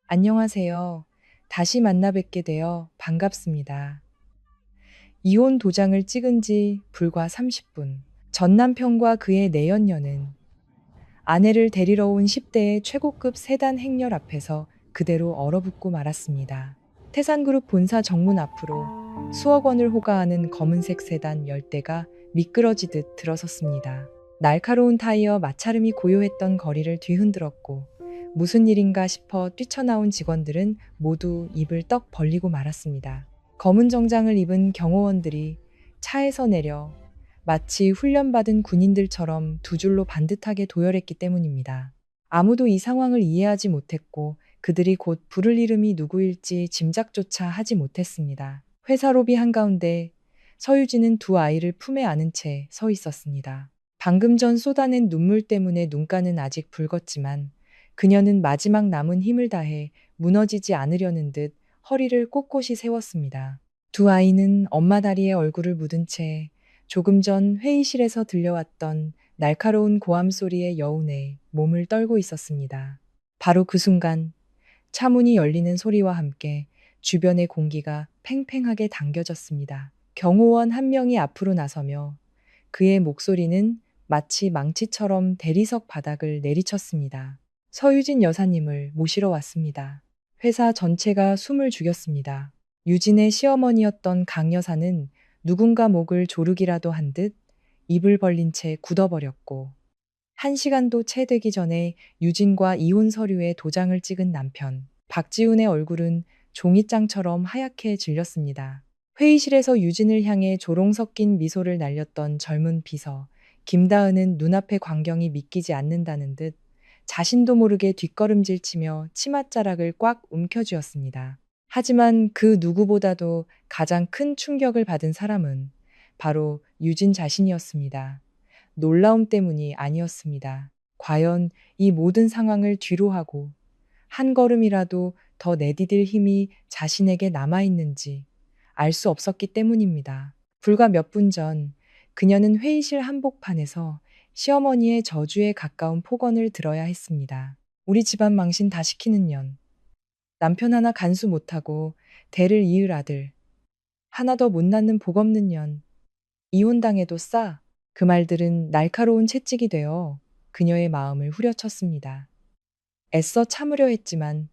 안녕하세요. 다시 만나 뵙게 되어 반갑습니다. 이혼 도장을 찍은 지 불과 30분. 전 남편과 그의 내연녀는 아내를 데리러 온 10대의 최고급 세단 행렬 앞에서 그대로 얼어붙고 말았습니다. 태산그룹 본사 정문 앞으로 수억 원을 호가하는 검은색 세단 10대가 미끄러지듯 들어섰습니다. 날카로운 타이어 마찰음이 고요했던 거리를 뒤흔들었고 무슨 일인가 싶어 뛰쳐나온 직원들은 모두 입을 떡 벌리고 말았습니다. 검은 정장을 입은 경호원들이 차에서 내려 마치 훈련받은 군인들처럼 두 줄로 반듯하게 도열했기 때문입니다. 아무도 이 상황을 이해하지 못했고 그들이 곧 부를 이름이 누구일지 짐작조차 하지 못했습니다. 회사 로비 한가운데 서유진은 두 아이를 품에 안은 채 서 있었습니다. 방금 전 쏟아낸 눈물 때문에 눈가는 아직 붉었지만 그녀는 마지막 남은 힘을 다해 무너지지 않으려는 듯 허리를 꼿꼿이 세웠습니다. 두 아이는 엄마 다리에 얼굴을 묻은 채 조금 전 회의실에서 들려왔던 날카로운 고함 소리의 여운에 몸을 떨고 있었습니다. 바로 그 순간 차문이 열리는 소리와 함께 주변의 공기가 팽팽하게 당겨졌습니다. 경호원 한 명이 앞으로 나서며 그의 목소리는 마치 망치처럼 대리석 바닥을 내리쳤습니다. 서유진 여사님을 모시러 왔습니다. 회사 전체가 숨을 죽였습니다. 유진의 시어머니였던 강 여사는 누군가 목을 조르기라도 한 듯 입을 벌린 채 굳어버렸고 1시간도 채 되기 전에 유진과 이혼 서류에 도장을 찍은 남편 박지훈의 얼굴은 종이장처럼 하얗게 질렸습니다. 회의실에서 유진을 향해 조롱 섞인 미소를 날렸던 젊은 비서 김다은은 눈앞의 광경이 믿기지 않는다는 듯 자신도 모르게 뒷걸음질 치며 치맛자락을 꽉 움켜쥐었습니다. 하지만 그 누구보다도 가장 큰 충격을 받은 사람은 바로 유진 자신이었습니다. 놀라움 때문이 아니었습니다. 과연 이 모든 상황을 뒤로하고 한 걸음이라도 더 내디딜 힘이 자신에게 남아있는지 알 수 없었기 때문입니다. 불과 몇 분 전 그녀는 회의실 한복판에서 시어머니의 저주에 가까운 폭언을 들어야 했습니다. 우리 집안 망신 다 시키는 년. 남편 하나 간수 못하고 대를 이을 아들. 하나 더 못 낳는 복 없는 년. 이혼당해도 싸. 그 말들은 날카로운 채찍이 되어 그녀의 마음을 후려쳤습니다. 애써 참으려 했지만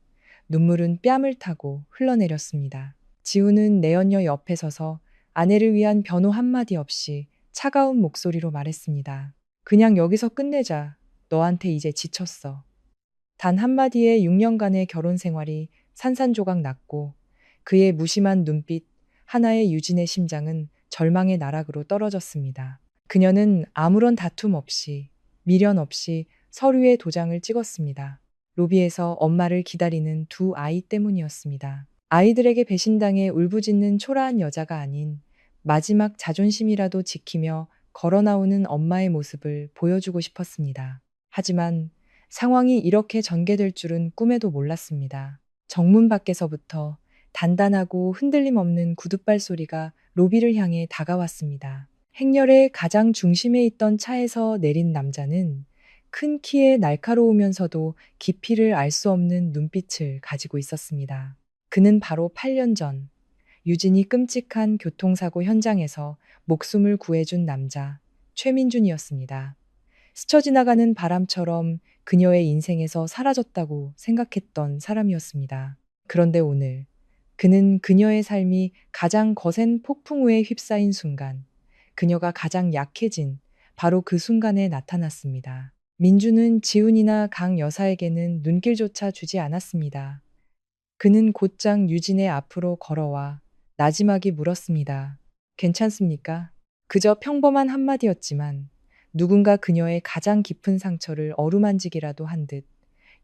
눈물은 뺨을 타고 흘러내렸습니다. 지우는 내연녀 옆에 서서 아내를 위한 변호 한마디 없이 차가운 목소리로 말했습니다. 그냥 여기서 끝내자. 너한테 이제 지쳤어. 단 한마디에 6년간의 결혼 생활이 산산조각 났고 그의 무심한 눈빛 하나의 유진의 심장은 절망의 나락으로 떨어졌습니다. 그녀는 아무런 다툼 없이 미련 없이 서류에 도장을 찍었습니다. 로비에서 엄마를 기다리는 두 아이 때문이었습니다. 아이들에게 배신당해 울부짖는 초라한 여자가 아닌 마지막 자존심이라도 지키며 걸어 나오는 엄마의 모습을 보여주고 싶었습니다. 하지만 상황이 이렇게 전개될 줄은 꿈에도 몰랐습니다. 정문 밖에서부터 단단하고 흔들림 없는 구둣발 소리가 로비를 향해 다가왔습니다. 행렬의 가장 중심에 있던 차에서 내린 남자는 큰 키에 날카로우면서도 깊이를 알 수 없는 눈빛을 가지고 있었습니다. 그는 바로 8년 전 유진이 끔찍한 교통사고 현장에서 목숨을 구해준 남자 최민준이었습니다. 스쳐 지나가는 바람처럼 그녀의 인생에서 사라졌다고 생각했던 사람이었습니다. 그런데 오늘 그는 그녀의 삶이 가장 거센 폭풍우에 휩싸인 순간, 그녀가 가장 약해진 바로 그 순간에 나타났습니다. 민주는 지훈이나 강 여사에게는 눈길조차 주지 않았습니다. 그는 곧장 유진의 앞으로 걸어와 나지막이 물었습니다. 괜찮습니까? 그저 평범한 한마디였지만 누군가 그녀의 가장 깊은 상처를 어루만지기라도 한 듯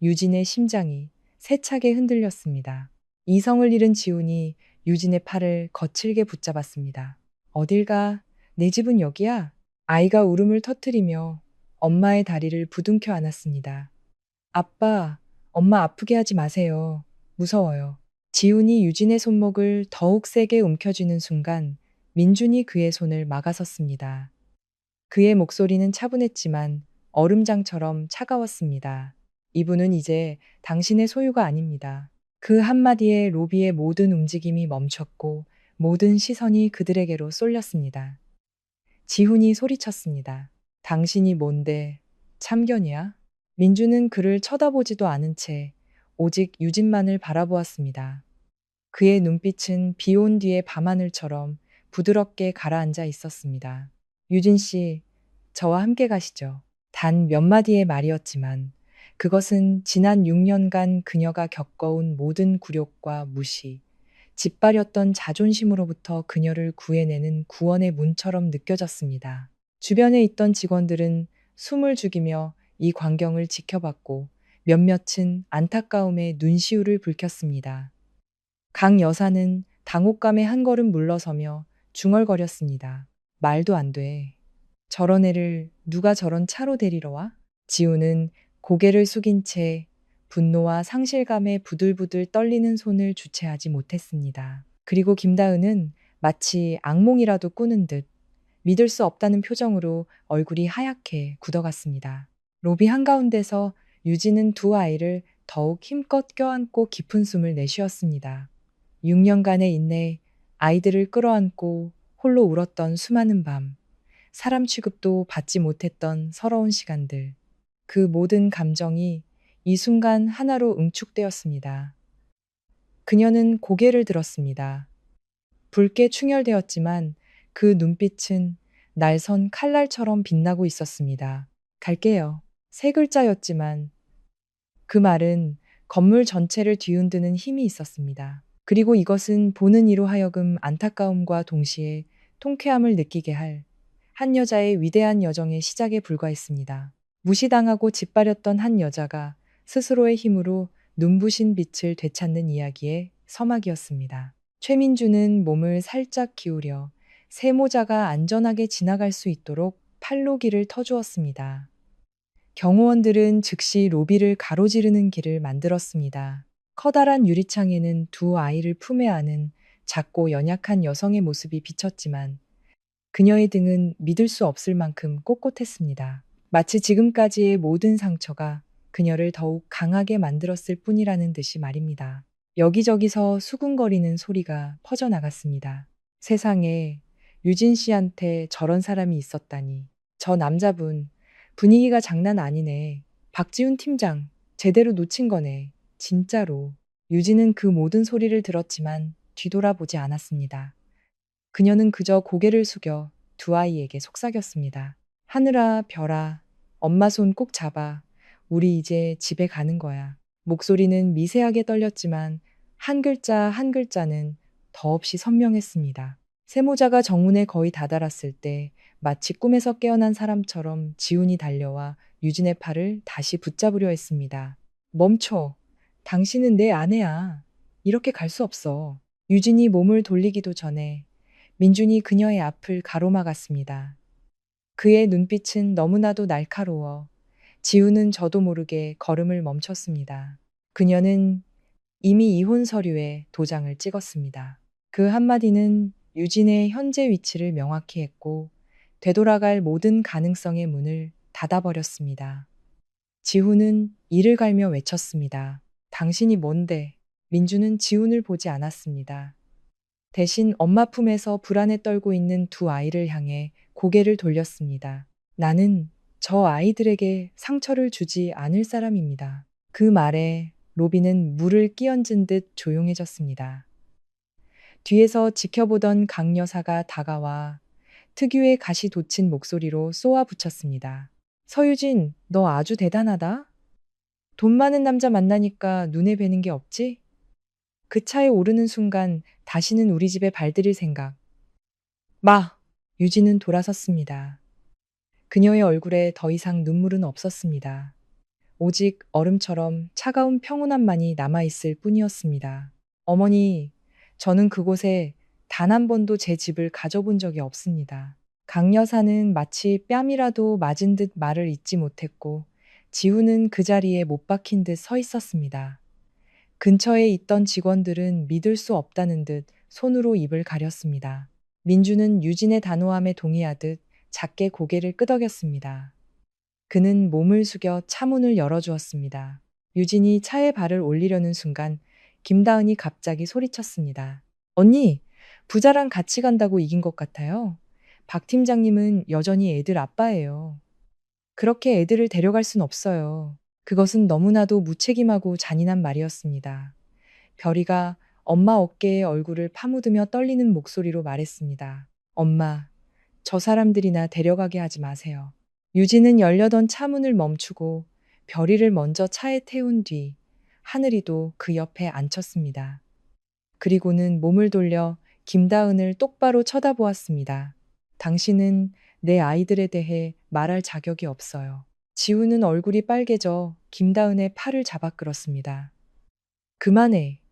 유진의 심장이 세차게 흔들렸습니다. 이성을 잃은 지훈이 유진의 팔을 거칠게 붙잡았습니다. 어딜 가? 내 집은 여기야? 아이가 울음을 터뜨리며 엄마의 다리를 부둥켜 안았습니다. 아빠, 엄마 아프게 하지 마세요. 무서워요. 지훈이 유진의 손목을 더욱 세게 움켜쥐는 순간 민준이 그의 손을 막아섰습니다. 그의 목소리는 차분했지만 얼음장처럼 차가웠습니다. 이분은 이제 당신의 소유가 아닙니다. 그 한마디에 로비의 모든 움직임이 멈췄고 모든 시선이 그들에게로 쏠렸습니다. 지훈이 소리쳤습니다. 당신이 뭔데? 참견이야? 민주는 그를 쳐다보지도 않은 채 오직 유진만을 바라보았습니다. 그의 눈빛은 비온 뒤의 밤하늘처럼 부드럽게 가라앉아 있었습니다. 유진 씨, 저와 함께 가시죠. 단 몇 마디의 말이었지만 그것은 지난 6년간 그녀가 겪어온 모든 굴욕과 무시, 짓밟였던 자존심으로부터 그녀를 구해내는 구원의 문처럼 느껴졌습니다. 주변에 있던 직원들은 숨을 죽이며 이 광경을 지켜봤고 몇몇은 안타까움에 눈시울을 붉혔습니다. 강 여사는 당혹감에 한 걸음 물러서며 중얼거렸습니다. 말도 안 돼. 저런 애를 누가 저런 차로 데리러 와? 지우는 고개를 숙인 채 분노와 상실감에 부들부들 떨리는 손을 주체하지 못했습니다. 그리고 김다은은 마치 악몽이라도 꾸는 듯 믿을 수 없다는 표정으로 얼굴이 하얗게 굳어갔습니다. 로비 한가운데서 유진은 두 아이를 더욱 힘껏 껴안고 깊은 숨을 내쉬었습니다. 6년간의 인내, 아이들을 끌어안고 홀로 울었던 수많은 밤, 사람 취급도 받지 못했던 서러운 시간들, 그 모든 감정이 이 순간 하나로 응축되었습니다. 그녀는 고개를 들었습니다. 붉게 충혈되었지만 그 눈빛은 날선 칼날처럼 빛나고 있었습니다. 갈게요. 세 글자였지만 그 말은 건물 전체를 뒤흔드는 힘이 있었습니다. 그리고 이것은 보는 이로 하여금 안타까움과 동시에 통쾌함을 느끼게 할 한 여자의 위대한 여정의 시작에 불과했습니다. 무시당하고 짓밟였던 한 여자가 스스로의 힘으로 눈부신 빛을 되찾는 이야기의 서막이었습니다. 최민주는 몸을 살짝 기울여 세모자가 안전하게 지나갈 수 있도록 팔로 길을 터주었습니다. 경호원들은 즉시 로비를 가로지르는 길을 만들었습니다. 커다란 유리창에는 두 아이를 품에 안은 작고 연약한 여성의 모습이 비쳤지만 그녀의 등은 믿을 수 없을 만큼 꼿꼿했습니다. 마치 지금까지의 모든 상처가 그녀를 더욱 강하게 만들었을 뿐이라는 듯이 말입니다. 여기저기서 수군거리는 소리가 퍼져나갔습니다. 세상에 유진 씨한테 저런 사람이 있었다니. 저 남자분 분위기가 장난 아니네. 박지훈 팀장 제대로 놓친 거네. 진짜로. 유진은 그 모든 소리를 들었지만 뒤돌아보지 않았습니다. 그녀는 그저 고개를 숙여 두 아이에게 속삭였습니다. 하늘아, 별아, 엄마 손 꼭 잡아. 우리 이제 집에 가는 거야. 목소리는 미세하게 떨렸지만 한 글자 한 글자는 더없이 선명했습니다. 세모자가 정문에 거의 다다랐을 때 마치 꿈에서 깨어난 사람처럼 지훈이 달려와 유진의 팔을 다시 붙잡으려 했습니다. 멈춰. 당신은 내 아내야. 이렇게 갈 수 없어. 유진이 몸을 돌리기도 전에 민준이 그녀의 앞을 가로막았습니다. 그의 눈빛은 너무나도 날카로워 지우는 저도 모르게 걸음을 멈췄습니다. 그녀는 이미 이혼 서류에 도장을 찍었습니다. 그 한마디는 유진의 현재 위치를 명확히 했고 되돌아갈 모든 가능성의 문을 닫아버렸습니다. 지훈은 이를 갈며 외쳤습니다. 당신이 뭔데? 민주는 지훈을 보지 않았습니다. 대신 엄마 품에서 불안에 떨고 있는 두 아이를 향해 고개를 돌렸습니다. 나는 저 아이들에게 상처를 주지 않을 사람입니다. 그 말에 로비는 물을 끼얹은 듯 조용해졌습니다. 뒤에서 지켜보던 강 여사가 다가와 특유의 가시 돋친 목소리로 쏘아붙였습니다. 서유진, 너 아주 대단하다? 돈 많은 남자 만나니까 눈에 뵈는 게 없지? 그 차에 오르는 순간 다시는 우리 집에 발들일 생각. 유진은 돌아섰습니다. 그녀의 얼굴에 더 이상 눈물은 없었습니다. 오직 얼음처럼 차가운 평온함만이 남아있을 뿐이었습니다. 어머니, 저는 그곳에 단 한 번도 제 집을 가져본 적이 없습니다. 강 여사는 마치 뺨이라도 맞은 듯 말을 잇지 못했고 지우는 그 자리에 못 박힌 듯 서 있었습니다. 근처에 있던 직원들은 믿을 수 없다는 듯 손으로 입을 가렸습니다. 민주는 유진의 단호함에 동의하듯 작게 고개를 끄덕였습니다. 그는 몸을 숙여 차문을 열어주었습니다. 유진이 차에 발을 올리려는 순간 김다은이 갑자기 소리쳤습니다. 언니, 부자랑 같이 간다고 이긴 것 같아요. 박 팀장님은 여전히 애들 아빠예요. 그렇게 애들을 데려갈 순 없어요. 그것은 너무나도 무책임하고 잔인한 말이었습니다. 별이가 엄마 어깨에 얼굴을 파묻으며 떨리는 목소리로 말했습니다. 엄마, 저 사람들이나 데려가게 하지 마세요. 유진은 열려던 차 문을 멈추고 별이를 먼저 차에 태운 뒤 하늘이도 그 옆에 앉혔습니다. 그리고는 몸을 돌려 김다은을 똑바로 쳐다보았습니다. 당신은 내 아이들에 대해 말할 자격이 없어요. 지우는 얼굴이 빨개져 김다은의 팔을 잡아 끌었습니다. 그만해.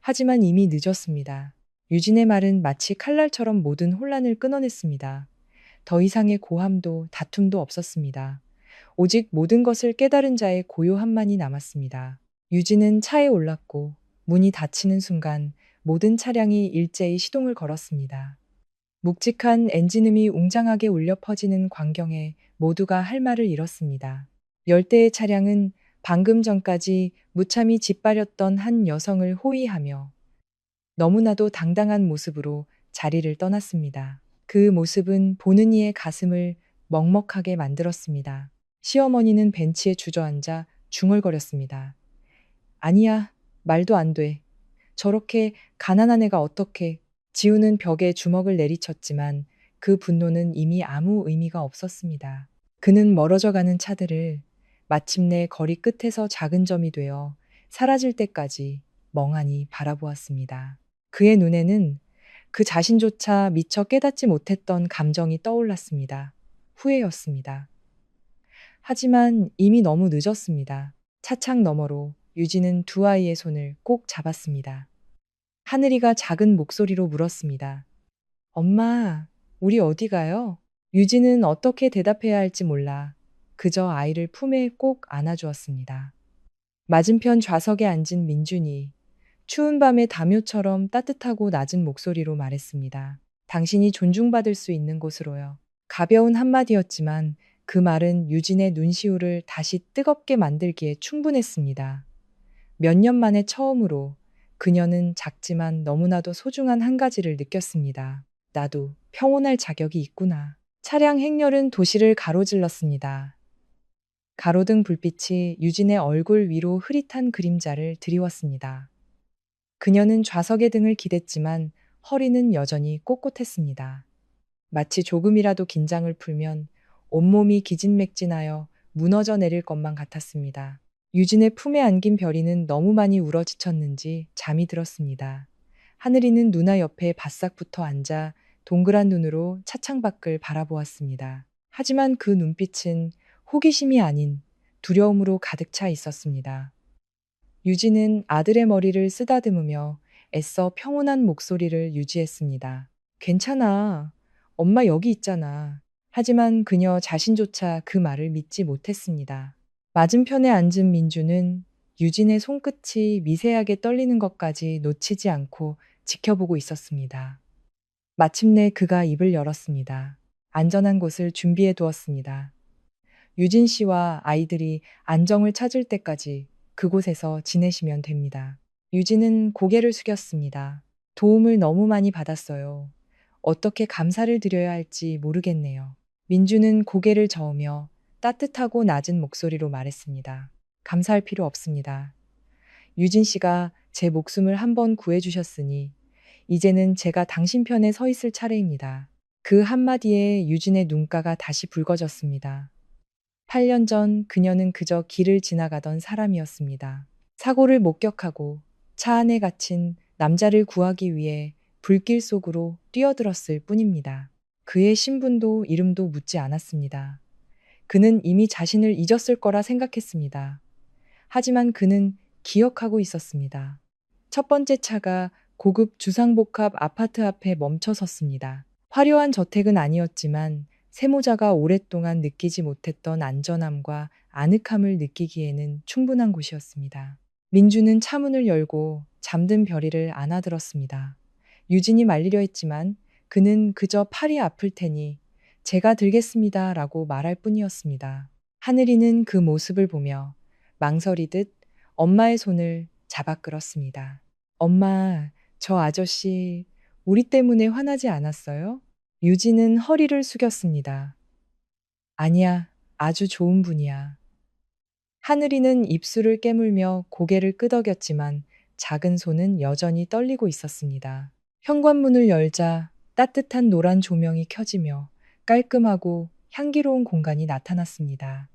하지만 이미 늦었습니다. 유진의 말은 마치 칼날처럼 모든 혼란을 끊어냈습니다. 더 이상의 고함도 다툼도 없었습니다. 오직 모든 것을 깨달은 자의 고요함만이 남았습니다. 유진은 차에 올랐고 문이 닫히는 순간 모든 차량이 일제히 시동을 걸었습니다. 묵직한 엔진음이 웅장하게 울려 퍼지는 광경에 모두가 할 말을 잃었습니다. 열대의 차량은 방금 전까지 무참히 짓밟았던 한 여성을 호위하며 너무나도 당당한 모습으로 자리를 떠났습니다. 그 모습은 보는 이의 가슴을 먹먹하게 만들었습니다. 시어머니는 벤치에 주저앉아 중얼거렸습니다. 아니야, 말도 안 돼. 저렇게 가난한 애가 어떻게. 지우는 벽에 주먹을 내리쳤지만 그 분노는 이미 아무 의미가 없었습니다. 그는 멀어져 가는 차들을 마침내 거리 끝에서 작은 점이 되어 사라질 때까지 멍하니 바라보았습니다. 그의 눈에는 그 자신조차 미처 깨닫지 못했던 감정이 떠올랐습니다. 후회였습니다. 하지만 이미 너무 늦었습니다. 차창 너머로 유진은 두 아이의 손을 꼭 잡았습니다. 하늘이가 작은 목소리로 물었습니다. 엄마, 우리 어디 가요? 유진은 어떻게 대답해야 할지 몰라 그저 아이를 품에 꼭 안아주었습니다. 맞은편 좌석에 앉은 민준이 추운 밤의 담요처럼 따뜻하고 낮은 목소리로 말했습니다. 당신이 존중받을 수 있는 곳으로요. 가벼운 한마디였지만 그 말은 유진의 눈시울을 다시 뜨겁게 만들기에 충분했습니다. 몇 년 만에 처음으로 그녀는 작지만 너무나도 소중한 한 가지를 느꼈습니다. 나도 평온할 자격이 있구나. 차량 행렬은 도시를 가로질렀습니다. 가로등 불빛이 유진의 얼굴 위로 흐릿한 그림자를 드리웠습니다. 그녀는 좌석의 등을 기댔지만 허리는 여전히 꼿꼿했습니다. 마치 조금이라도 긴장을 풀면 온몸이 기진맥진하여 무너져 내릴 것만 같았습니다. 유진의 품에 안긴 별이는 너무 많이 울어 지쳤는지 잠이 들었습니다. 하늘이는 누나 옆에 바싹 붙어 앉아 동그란 눈으로 차창 밖을 바라보았습니다. 하지만 그 눈빛은 호기심이 아닌 두려움으로 가득 차 있었습니다. 유진은 아들의 머리를 쓰다듬으며 애써 평온한 목소리를 유지했습니다. 괜찮아. 엄마 여기 있잖아. 하지만 그녀 자신조차 그 말을 믿지 못했습니다. 맞은편에 앉은 민주는 유진의 손끝이 미세하게 떨리는 것까지 놓치지 않고 지켜보고 있었습니다. 마침내 그가 입을 열었습니다. 안전한 곳을 준비해 두었습니다. 유진 씨와 아이들이 안정을 찾을 때까지 그곳에서 지내시면 됩니다. 유진은 고개를 숙였습니다. 도움을 너무 많이 받았어요. 어떻게 감사를 드려야 할지 모르겠네요. 민주는 고개를 저으며 따뜻하고 낮은 목소리로 말했습니다. 감사할 필요 없습니다. 유진 씨가 제 목숨을 한번 구해주셨으니 이제는 제가 당신 편에 서 있을 차례입니다. 그 한마디에 유진의 눈가가 다시 붉어졌습니다. 8년 전 그녀는 그저 길을 지나가던 사람이었습니다. 사고를 목격하고 차 안에 갇힌 남자를 구하기 위해 불길 속으로 뛰어들었을 뿐입니다. 그의 신분도 이름도 묻지 않았습니다. 그는 이미 자신을 잊었을 거라 생각했습니다. 하지만 그는 기억하고 있었습니다. 첫 번째 차가 고급 주상복합 아파트 앞에 멈춰 섰습니다. 화려한 저택은 아니었지만 세모자가 오랫동안 느끼지 못했던 안전함과 아늑함을 느끼기에는 충분한 곳이었습니다. 민주는 차문을 열고 잠든 별이를 안아들었습니다. 유진이 말리려 했지만 그는 그저 팔이 아플 테니 제가 들겠습니다 라고 말할 뿐이었습니다. 하늘이는 그 모습을 보며 망설이듯 엄마의 손을 잡아 끌었습니다. 엄마, 저 아저씨, 우리 때문에 화나지 않았어요? 유진은 허리를 숙였습니다. 아니야, 아주 좋은 분이야. 하늘이는 입술을 깨물며 고개를 끄덕였지만 작은 손은 여전히 떨리고 있었습니다. 현관문을 열자 따뜻한 노란 조명이 켜지며 깔끔하고 향기로운 공간이 나타났습니다.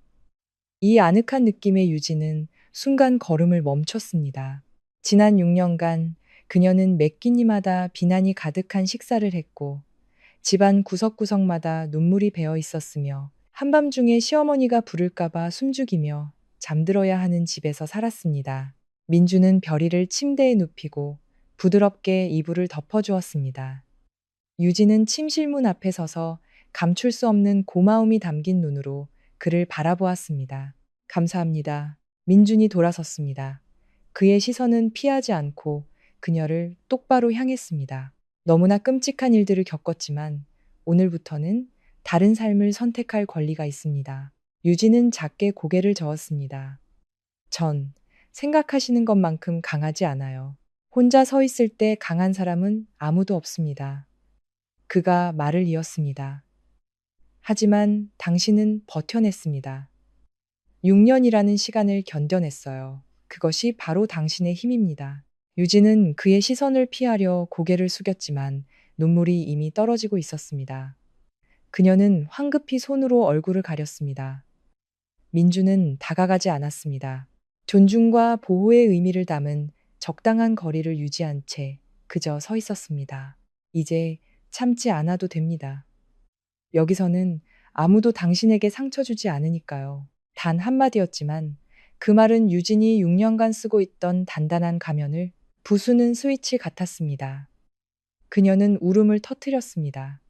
이 아늑한 느낌의 유진은 순간 걸음을 멈췄습니다. 지난 6년간 그녀는 매 끼니마다 비난이 가득한 식사를 했고 집안 구석구석마다 눈물이 배어 있었으며 한밤중에 시어머니가 부를까봐 숨죽이며 잠들어야 하는 집에서 살았습니다. 민주는 별이를 침대에 눕히고 부드럽게 이불을 덮어주었습니다. 유진은 침실문 앞에 서서 감출 수 없는 고마움이 담긴 눈으로 그를 바라보았습니다. 감사합니다. 민준이 돌아섰습니다. 그의 시선은 피하지 않고 그녀를 똑바로 향했습니다. 너무나 끔찍한 일들을 겪었지만 오늘부터는 다른 삶을 선택할 권리가 있습니다. 유진은 작게 고개를 저었습니다. 전 생각하시는 것만큼 강하지 않아요. 혼자 서 있을 때 강한 사람은 아무도 없습니다. 그가 말을 이었습니다. 하지만 당신은 버텨냈습니다. 6년이라는 시간을 견뎌냈어요. 그것이 바로 당신의 힘입니다. 유진은 그의 시선을 피하려 고개를 숙였지만 눈물이 이미 떨어지고 있었습니다. 그녀는 황급히 손으로 얼굴을 가렸습니다. 민주는 다가가지 않았습니다. 존중과 보호의 의미를 담은 적당한 거리를 유지한 채 그저 서 있었습니다. 이제 참지 않아도 됩니다. 여기서는 아무도 당신에게 상처 주지 않으니까요. 단 한마디였지만 그 말은 유진이 6년간 쓰고 있던 단단한 가면을 부수는 스위치 같았습니다. 그녀는 울음을 터뜨렸습니다.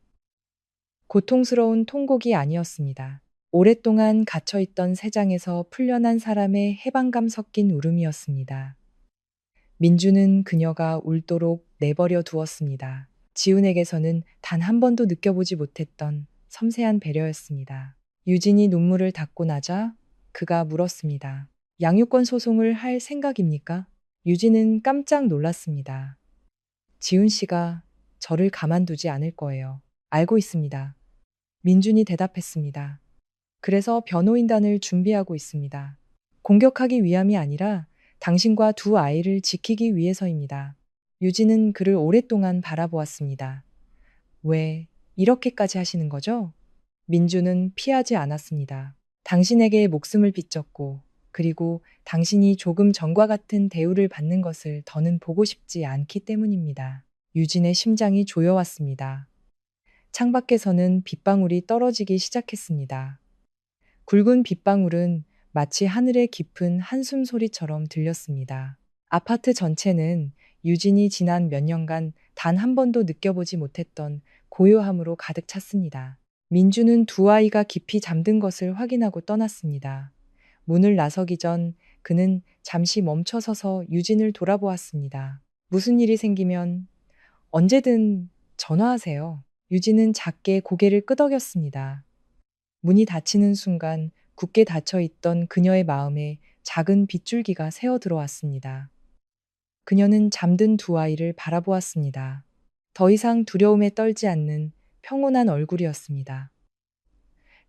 고통스러운 통곡이 아니었습니다. 오랫동안 갇혀있던 세장에서 풀려난 사람의 해방감 섞인 울음이었습니다. 민주는 그녀가 울도록 내버려 두었습니다. 지훈에게서는 단 한 번도 느껴보지 못했던 섬세한 배려였습니다. 유진이 눈물을 닦고 나자 그가 물었습니다. 양육권 소송을 할 생각입니까? 유진은 깜짝 놀랐습니다. 지훈 씨가 저를 가만두지 않을 거예요. 알고 있습니다. 민준이 대답했습니다. 그래서 변호인단을 준비하고 있습니다. 공격하기 위함이 아니라 당신과 두 아이를 지키기 위해서입니다. 유진은 그를 오랫동안 바라보았습니다. 왜 이렇게까지 하시는 거죠? 민주는 피하지 않았습니다. 당신에게 목숨을 비쳤고, 그리고 당신이 조금 전과 같은 대우를 받는 것을 더는 보고 싶지 않기 때문입니다. 유진의 심장이 조여왔습니다. 창밖에서는 빗방울이 떨어지기 시작했습니다. 굵은 빗방울은 마치 하늘의 깊은 한숨 소리처럼 들렸습니다. 아파트 전체는 유진이 지난 몇 년간 단 한 번도 느껴보지 못했던 고요함으로 가득 찼습니다. 민주는 두 아이가 깊이 잠든 것을 확인하고 떠났습니다. 문을 나서기 전 그는 잠시 멈춰서서 유진을 돌아보았습니다. 무슨 일이 생기면 언제든 전화하세요. 유진은 작게 고개를 끄덕였습니다. 문이 닫히는 순간 굳게 닫혀 있던 그녀의 마음에 작은 빗줄기가 새어 들어왔습니다. 그녀는 잠든 두 아이를 바라보았습니다. 더 이상 두려움에 떨지 않는 평온한 얼굴이었습니다.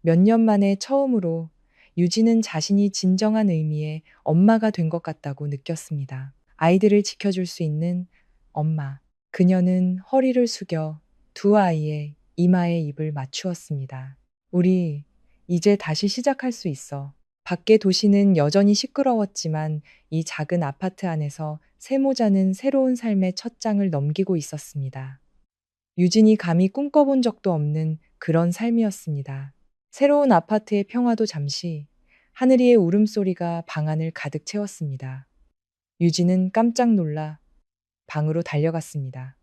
몇 년 만에 처음으로 유진은 자신이 진정한 의미의 엄마가 된 것 같다고 느꼈습니다. 아이들을 지켜줄 수 있는 엄마. 그녀는 허리를 숙여 두 아이의 이마에 입을 맞추었습니다. 우리 이제 다시 시작할 수 있어. 밖의 도시는 여전히 시끄러웠지만 이 작은 아파트 안에서 세모자는 새로운 삶의 첫 장을 넘기고 있었습니다. 유진이 감히 꿈꿔본 적도 없는 그런 삶이었습니다. 새로운 아파트의 평화도 잠시 하늘이의 울음소리가 방 안을 가득 채웠습니다. 유진은 깜짝 놀라 방으로 달려갔습니다.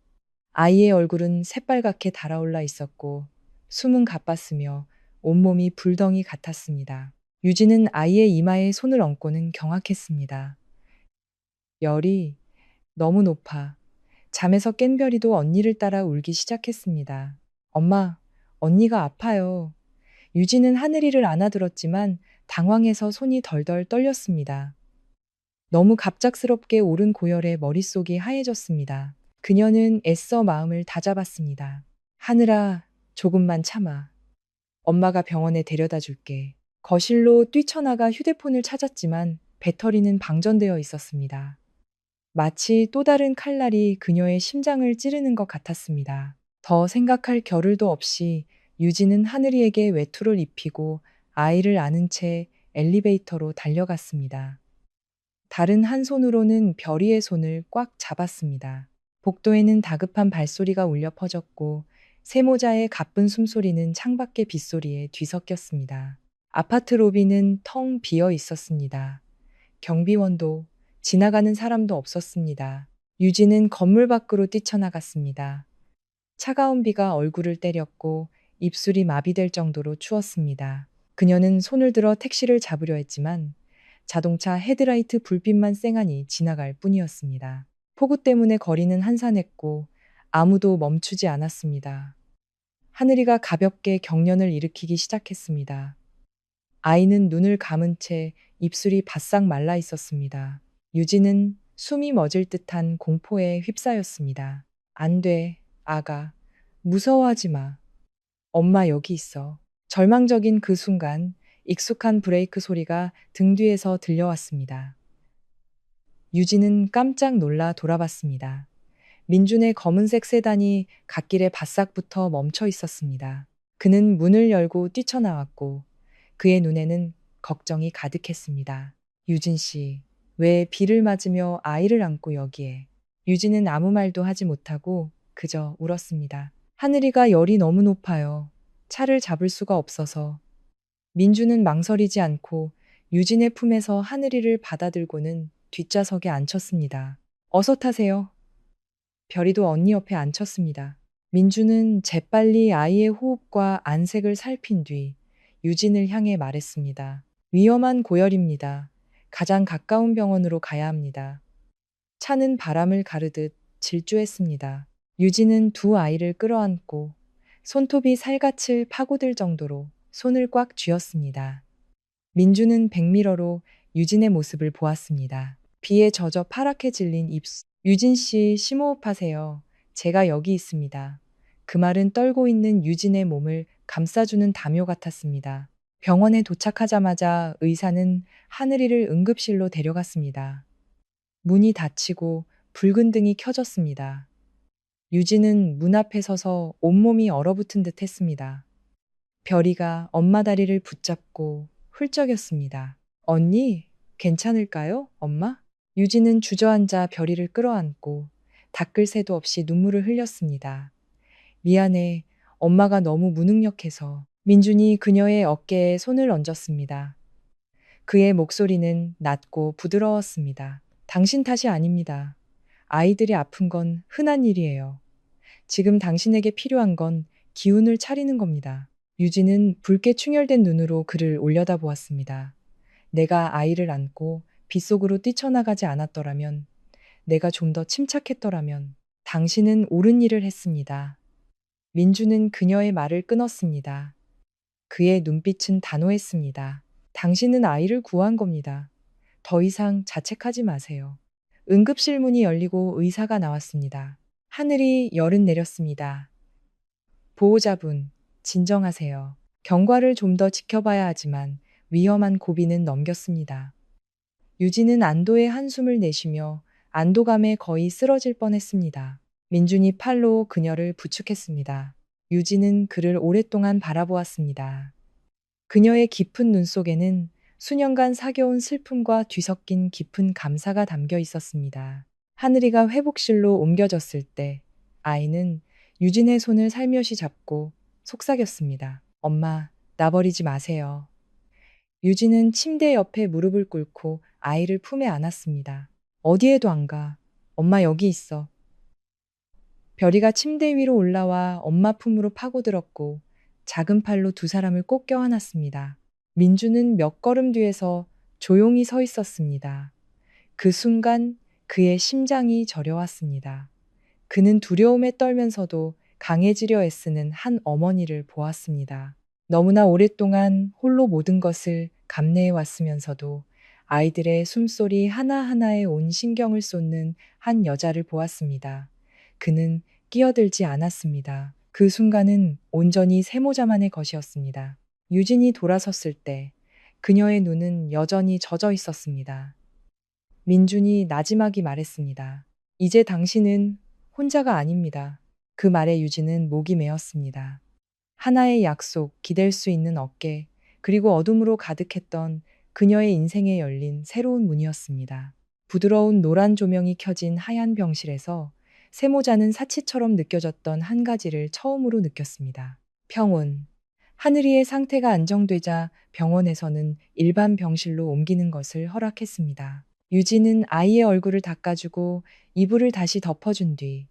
아이의 얼굴은 새빨갛게 달아올라 있었고 숨은 가빴으며 온몸이 불덩이 같았습니다. 유진은 아이의 이마에 손을 얹고는 경악했습니다. 열이 너무 높아 잠에서 깬 별이도 언니를 따라 울기 시작했습니다. 엄마, 언니가 아파요. 유진은 하늘이를 안아들었지만 당황해서 손이 덜덜 떨렸습니다. 너무 갑작스럽게 오른 고열에 머릿속이 하얘졌습니다. 그녀는 애써 마음을 다잡았습니다. 하늘아, 조금만 참아. 엄마가 병원에 데려다 줄게. 거실로 뛰쳐나가 휴대폰을 찾았지만 배터리는 방전되어 있었습니다. 마치 또 다른 칼날이 그녀의 심장을 찌르는 것 같았습니다. 더 생각할 겨를도 없이 유진은 하늘이에게 외투를 입히고 아이를 안은 채 엘리베이터로 달려갔습니다. 다른 한 손으로는 별이의 손을 꽉 잡았습니다. 복도에는 다급한 발소리가 울려 퍼졌고 세모자의 가쁜 숨소리는 창밖의 빗소리에 뒤섞였습니다. 아파트 로비는 텅 비어 있었습니다. 경비원도 지나가는 사람도 없었습니다. 유진은 건물 밖으로 뛰쳐나갔습니다. 차가운 비가 얼굴을 때렸고 입술이 마비될 정도로 추웠습니다. 그녀는 손을 들어 택시를 잡으려 했지만 자동차 헤드라이트 불빛만 쌩하니 지나갈 뿐이었습니다. 폭우 때문에 거리는 한산했고 아무도 멈추지 않았습니다. 하늘이가 가볍게 경련을 일으키기 시작했습니다. 아이는 눈을 감은 채 입술이 바싹 말라 있었습니다. 유진은 숨이 멎을 듯한 공포에 휩싸였습니다. 안 돼, 아가. 무서워하지 마. 엄마 여기 있어. 절망적인 그 순간 익숙한 브레이크 소리가 등 뒤에서 들려왔습니다. 유진은 깜짝 놀라 돌아봤습니다. 민준의 검은색 세단이 갓길에 바싹 붙어 멈춰 있었습니다. 그는 문을 열고 뛰쳐나왔고 그의 눈에는 걱정이 가득했습니다. 유진 씨, 왜 비를 맞으며 아이를 안고 여기에? 유진은 아무 말도 하지 못하고 그저 울었습니다. 하늘이가 열이 너무 높아요. 차를 잡을 수가 없어서. 민주는 망설이지 않고 유진의 품에서 하늘이를 받아들고는 뒷좌석에 앉혔습니다. 어서 타세요. 별이도 언니 옆에 앉혔습니다. 민주는 재빨리 아이의 호흡과 안색을 살핀 뒤 유진을 향해 말했습니다. 위험한 고열입니다. 가장 가까운 병원으로 가야 합니다. 차는 바람을 가르듯 질주했습니다. 유진은 두 아이를 끌어안고 손톱이 살갗을 파고들 정도로 손을 꽉 쥐었습니다. 민주는 백미러로 유진의 모습을 보았습니다. 비에 젖어 파랗게 질린 입술. 유진 씨, 심호흡하세요. 제가 여기 있습니다. 그 말은 떨고 있는 유진의 몸을 감싸주는 담요 같았습니다. 병원에 도착하자마자 의사는 하늘이를 응급실로 데려갔습니다. 문이 닫히고 붉은 등이 켜졌습니다. 유진은 문 앞에 서서 온몸이 얼어붙은 듯 했습니다. 별이가 엄마 다리를 붙잡고 훌쩍였습니다. 언니, 괜찮을까요, 엄마? 유진은 주저앉아 별이를 끌어안고 닦을 새도 없이 눈물을 흘렸습니다. 미안해, 엄마가 너무 무능력해서. 민준이 그녀의 어깨에 손을 얹었습니다. 그의 목소리는 낮고 부드러웠습니다. 당신 탓이 아닙니다. 아이들이 아픈 건 흔한 일이에요. 지금 당신에게 필요한 건 기운을 차리는 겁니다. 유진은 붉게 충혈된 눈으로 그를 올려다보았습니다. 내가 아이를 안고 빗속으로 뛰쳐나가지 않았더라면, 내가 좀 더 침착했더라면, 당신은 옳은 일을 했습니다. 민주는 그녀의 말을 끊었습니다. 그의 눈빛은 단호했습니다. 당신은 아이를 구한 겁니다. 더 이상 자책하지 마세요. 응급실 문이 열리고 의사가 나왔습니다. 하늘이 열은 내렸습니다. 보호자분, 진정하세요. 경과를 좀 더 지켜봐야 하지만 위험한 고비는 넘겼습니다. 유진은 안도의 한숨을 내쉬며 안도감에 거의 쓰러질 뻔했습니다. 민준이 팔로 그녀를 부축했습니다. 유진은 그를 오랫동안 바라보았습니다. 그녀의 깊은 눈 속에는 수년간 사겨온 슬픔과 뒤섞인 깊은 감사가 담겨 있었습니다. 하늘이가 회복실로 옮겨졌을 때 아이는 유진의 손을 살며시 잡고 속삭였습니다. 엄마, 나 버리지 마세요. 유진은 침대 옆에 무릎을 꿇고 아이를 품에 안았습니다. 어디에도 안 가. 엄마 여기 있어. 별이가 침대 위로 올라와 엄마 품으로 파고들었고 작은 팔로 두 사람을 꼭 껴안았습니다. 민주는 몇 걸음 뒤에서 조용히 서 있었습니다. 그 순간 그의 심장이 저려왔습니다. 그는 두려움에 떨면서도 강해지려 애쓰는 한 어머니를 보았습니다. 너무나 오랫동안 홀로 모든 것을 감내해 왔으면서도 아이들의 숨소리 하나하나에 온 신경을 쏟는 한 여자를 보았습니다. 그는 끼어들지 않았습니다. 그 순간은 온전히 세모자만의 것이었습니다. 유진이 돌아섰을 때 그녀의 눈은 여전히 젖어 있었습니다. 민준이 나지막이 말했습니다. 이제 당신은 혼자가 아닙니다. 그 말에 유진은 목이 메었습니다. 하나의 약속, 기댈 수 있는 어깨, 그리고 어둠으로 가득했던 그녀의 인생에 열린 새로운 문이었습니다. 부드러운 노란 조명이 켜진 하얀 병실에서 세모자는 사치처럼 느껴졌던 한 가지를 처음으로 느꼈습니다. 평온. 하늘이의 상태가 안정되자 병원에서는 일반 병실로 옮기는 것을 허락했습니다. 유진은 아이의 얼굴을 닦아주고 이불을 다시 덮어준 뒤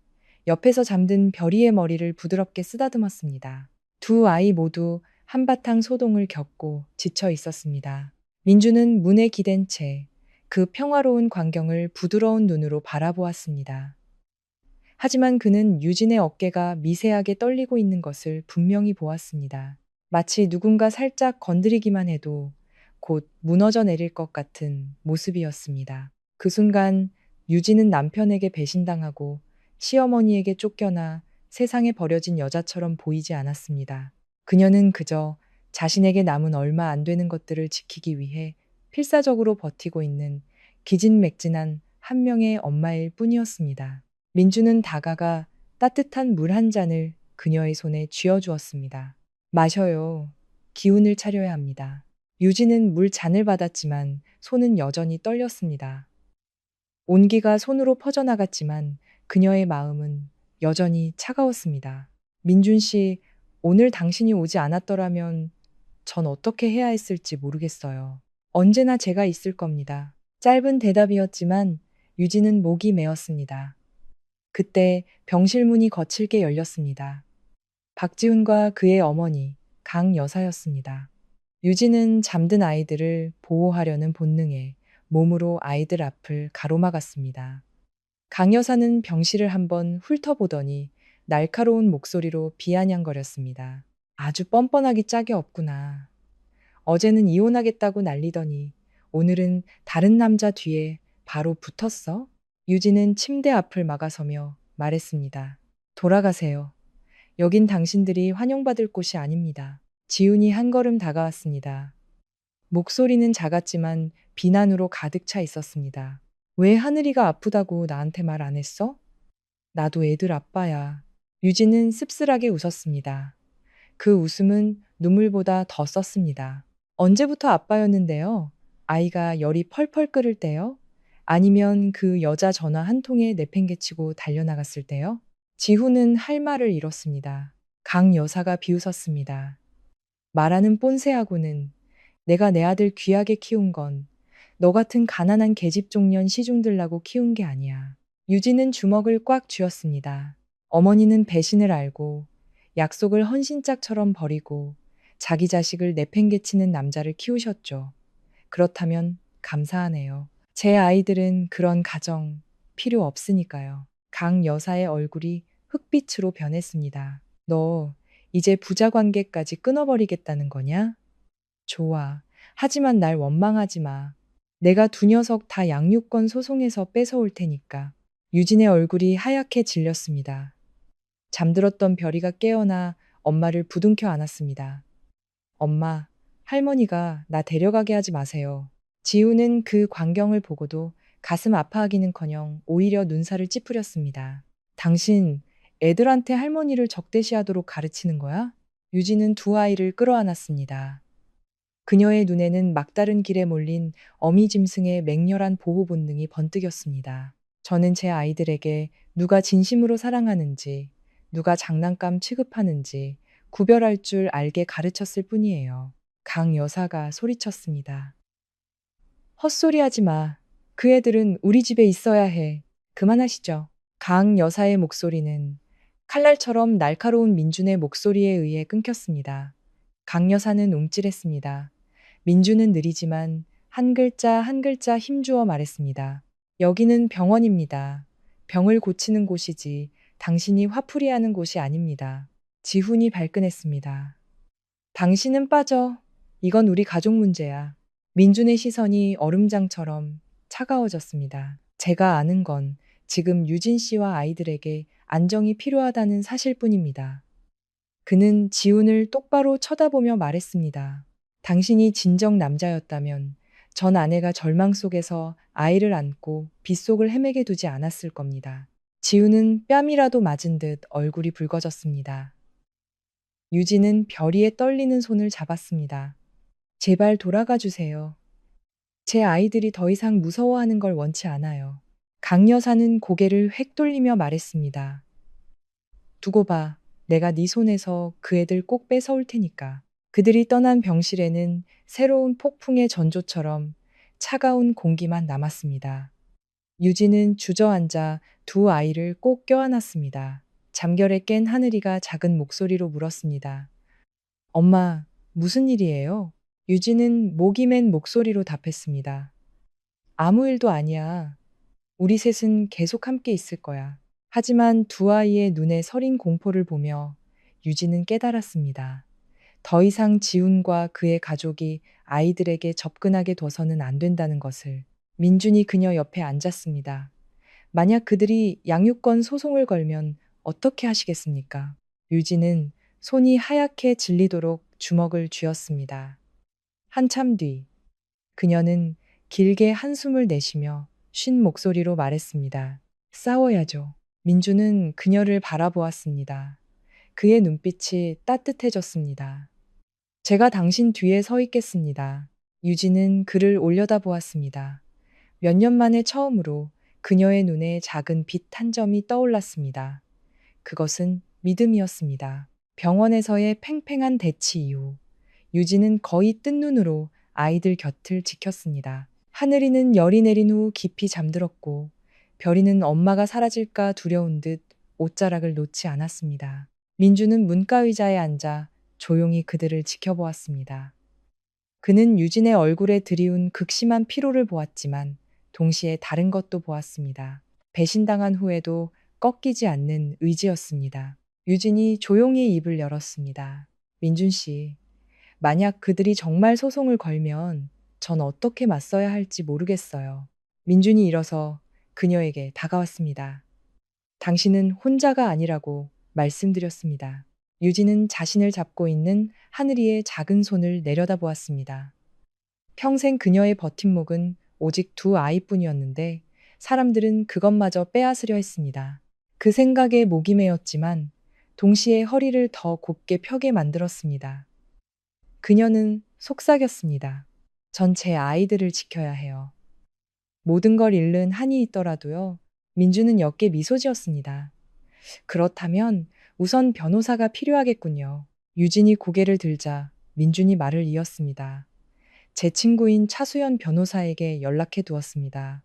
옆에서 잠든 별이의 머리를 부드럽게 쓰다듬었습니다. 두 아이 모두 한바탕 소동을 겪고 지쳐 있었습니다. 민주는 문에 기댄 채 그 평화로운 광경을 부드러운 눈으로 바라보았습니다. 하지만 그는 유진의 어깨가 미세하게 떨리고 있는 것을 분명히 보았습니다. 마치 누군가 살짝 건드리기만 해도 곧 무너져 내릴 것 같은 모습이었습니다. 그 순간 유진은 남편에게 배신당하고 시어머니에게 쫓겨나 세상에 버려진 여자처럼 보이지 않았습니다. 그녀는 그저 자신에게 남은 얼마 안 되는 것들을 지키기 위해 필사적으로 버티고 있는 기진맥진한 한 명의 엄마일 뿐이었습니다. 민주는 다가가 따뜻한 물 한 잔을 그녀의 손에 쥐어주었습니다. 마셔요. 기운을 차려야 합니다. 유진은 물 잔을 받았지만 손은 여전히 떨렸습니다. 온기가 손으로 퍼져나갔지만 그녀의 마음은 여전히 차가웠습니다. 민준 씨, 오늘 당신이 오지 않았더라면 전 어떻게 해야 했을지 모르겠어요. 언제나 제가 있을 겁니다. 짧은 대답이었지만 유진은 목이 메었습니다. 그때 병실 문이 거칠게 열렸습니다. 박지훈과 그의 어머니, 강 여사였습니다. 유진은 잠든 아이들을 보호하려는 본능에 몸으로 아이들 앞을 가로막았습니다. 강 여사는 병실을 한번 훑어보더니 날카로운 목소리로 비아냥거렸습니다. 아주 뻔뻔하기 짝이 없구나. 어제는 이혼하겠다고 난리더니 오늘은 다른 남자 뒤에 바로 붙었어? 유진은 침대 앞을 막아서며 말했습니다. 돌아가세요. 여긴 당신들이 환영받을 곳이 아닙니다. 지훈이 한 걸음 다가왔습니다. 목소리는 작았지만 비난으로 가득 차 있었습니다. 왜 하늘이가 아프다고 나한테 말 안 했어? 나도 애들 아빠야. 유진은 씁쓸하게 웃었습니다. 그 웃음은 눈물보다 더 썼습니다. 언제부터 아빠였는데요? 아이가 열이 펄펄 끓을 때요? 아니면 그 여자 전화 한 통에 내팽개치고 달려나갔을 때요? 지훈은 할 말을 잃었습니다. 강 여사가 비웃었습니다. 말하는 꼰세하고는 내가 내 아들 귀하게 키운 건 너 같은 가난한 계집종년 시중들라고 키운 게 아니야. 유진은 주먹을 꽉 쥐었습니다. 어머니는 배신을 알고 약속을 헌신짝처럼 버리고 자기 자식을 내팽개치는 남자를 키우셨죠. 그렇다면 감사하네요. 제 아이들은 그런 가정 필요 없으니까요. 강 여사의 얼굴이 흑빛으로 변했습니다. 너 이제 부자 관계까지 끊어버리겠다는 거냐? 좋아. 하지만 날 원망하지 마. 내가 두 녀석 다 양육권 소송에서 뺏어올 테니까. 유진의 얼굴이 하얗게 질렸습니다. 잠들었던 별이가 깨어나 엄마를 부둥켜 안았습니다. 엄마, 할머니가 나 데려가게 하지 마세요. 지우는 그 광경을 보고도 가슴 아파하기는커녕 오히려 눈살을 찌푸렸습니다. 당신 애들한테 할머니를 적대시하도록 가르치는 거야? 유진은 두 아이를 끌어안았습니다. 그녀의 눈에는 막다른 길에 몰린 어미짐승의 맹렬한 보호 본능이 번뜩였습니다. 저는 제 아이들에게 누가 진심으로 사랑하는지, 누가 장난감 취급하는지 구별할 줄 알게 가르쳤을 뿐이에요. 강 여사가 소리쳤습니다. 헛소리하지 마. 그 애들은 우리 집에 있어야 해. 그만하시죠. 강 여사의 목소리는 칼날처럼 날카로운 민준의 목소리에 의해 끊겼습니다. 강 여사는 움찔했습니다. 민준은 느리지만 한 글자 한 글자 힘주어 말했습니다. 여기는 병원입니다. 병을 고치는 곳이지 당신이 화풀이하는 곳이 아닙니다. 지훈이 발끈했습니다. 당신은 빠져. 이건 우리 가족 문제야. 민준의 시선이 얼음장처럼 차가워졌습니다. 제가 아는 건 지금 유진 씨와 아이들에게 안정이 필요하다는 사실뿐입니다. 그는 지훈을 똑바로 쳐다보며 말했습니다. 당신이 진정 남자였다면 전 아내가 절망 속에서 아이를 안고 빗속을 헤매게 두지 않았을 겁니다. 지훈은 뺨이라도 맞은 듯 얼굴이 붉어졌습니다. 유진은 별이의 떨리는 손을 잡았습니다. 제발 돌아가 주세요. 제 아이들이 더 이상 무서워하는 걸 원치 않아요. 강 여사는 고개를 획 돌리며 말했습니다. 두고 봐. 내가 네 손에서 그 애들 꼭 뺏어올 테니까. 그들이 떠난 병실에는 새로운 폭풍의 전조처럼 차가운 공기만 남았습니다. 유진은 주저앉아 두 아이를 꼭 껴안았습니다. 잠결에 깬 하늘이가 작은 목소리로 물었습니다. 엄마, 무슨 일이에요? 유진은 목이 맨 목소리로 답했습니다. 아무 일도 아니야. 우리 셋은 계속 함께 있을 거야. 하지만 두 아이의 눈에 서린 공포를 보며 유진은 깨달았습니다. 더 이상 지훈과 그의 가족이 아이들에게 접근하게 둬서는 안 된다는 것을. 민준이 그녀 옆에 앉았습니다. 만약 그들이 양육권 소송을 걸면 어떻게 하시겠습니까? 유진은 손이 하얗게 질리도록 주먹을 쥐었습니다. 한참 뒤, 그녀는 길게 한숨을 내쉬며 쉰 목소리로 말했습니다. 싸워야죠. 민주는 그녀를 바라보았습니다. 그의 눈빛이 따뜻해졌습니다. 제가 당신 뒤에 서 있겠습니다. 유진은 그를 올려다보았습니다. 몇 년 만에 처음으로 그녀의 눈에 작은 빛 한 점이 떠올랐습니다. 그것은 믿음이었습니다. 병원에서의 팽팽한 대치 이후 유진은 거의 뜬 눈으로 아이들 곁을 지켰습니다. 하늘이는 열이 내린 후 깊이 잠들었고 별이는 엄마가 사라질까 두려운 듯 옷자락을 놓지 않았습니다. 민주는 문가 의자에 앉아 조용히 그들을 지켜보았습니다. 그는 유진의 얼굴에 드리운 극심한 피로를 보았지만 동시에 다른 것도 보았습니다. 배신당한 후에도 꺾이지 않는 의지였습니다. 유진이 조용히 입을 열었습니다. 민준 씨, 만약 그들이 정말 소송을 걸면 전 어떻게 맞서야 할지 모르겠어요. 민준이 일어서 그녀에게 다가왔습니다. 당신은 혼자가 아니라고 말씀드렸습니다. 유진은 자신을 잡고 있는 하늘이의 작은 손을 내려다보았습니다. 평생 그녀의 버팀목은 오직 두 아이뿐이었는데 사람들은 그것마저 빼앗으려 했습니다. 그 생각에 목이 메었지만 동시에 허리를 더 곧게 펴게 만들었습니다. 그녀는 속삭였습니다. 전 제 아이들을 지켜야 해요. 모든 걸 잃는 한이 있더라도요. 민주는 옅게 미소 지었습니다. 그렇다면 우선 변호사가 필요하겠군요. 유진이 고개를 들자 민준이 말을 이었습니다. 제 친구인 차수연 변호사에게 연락해 두었습니다.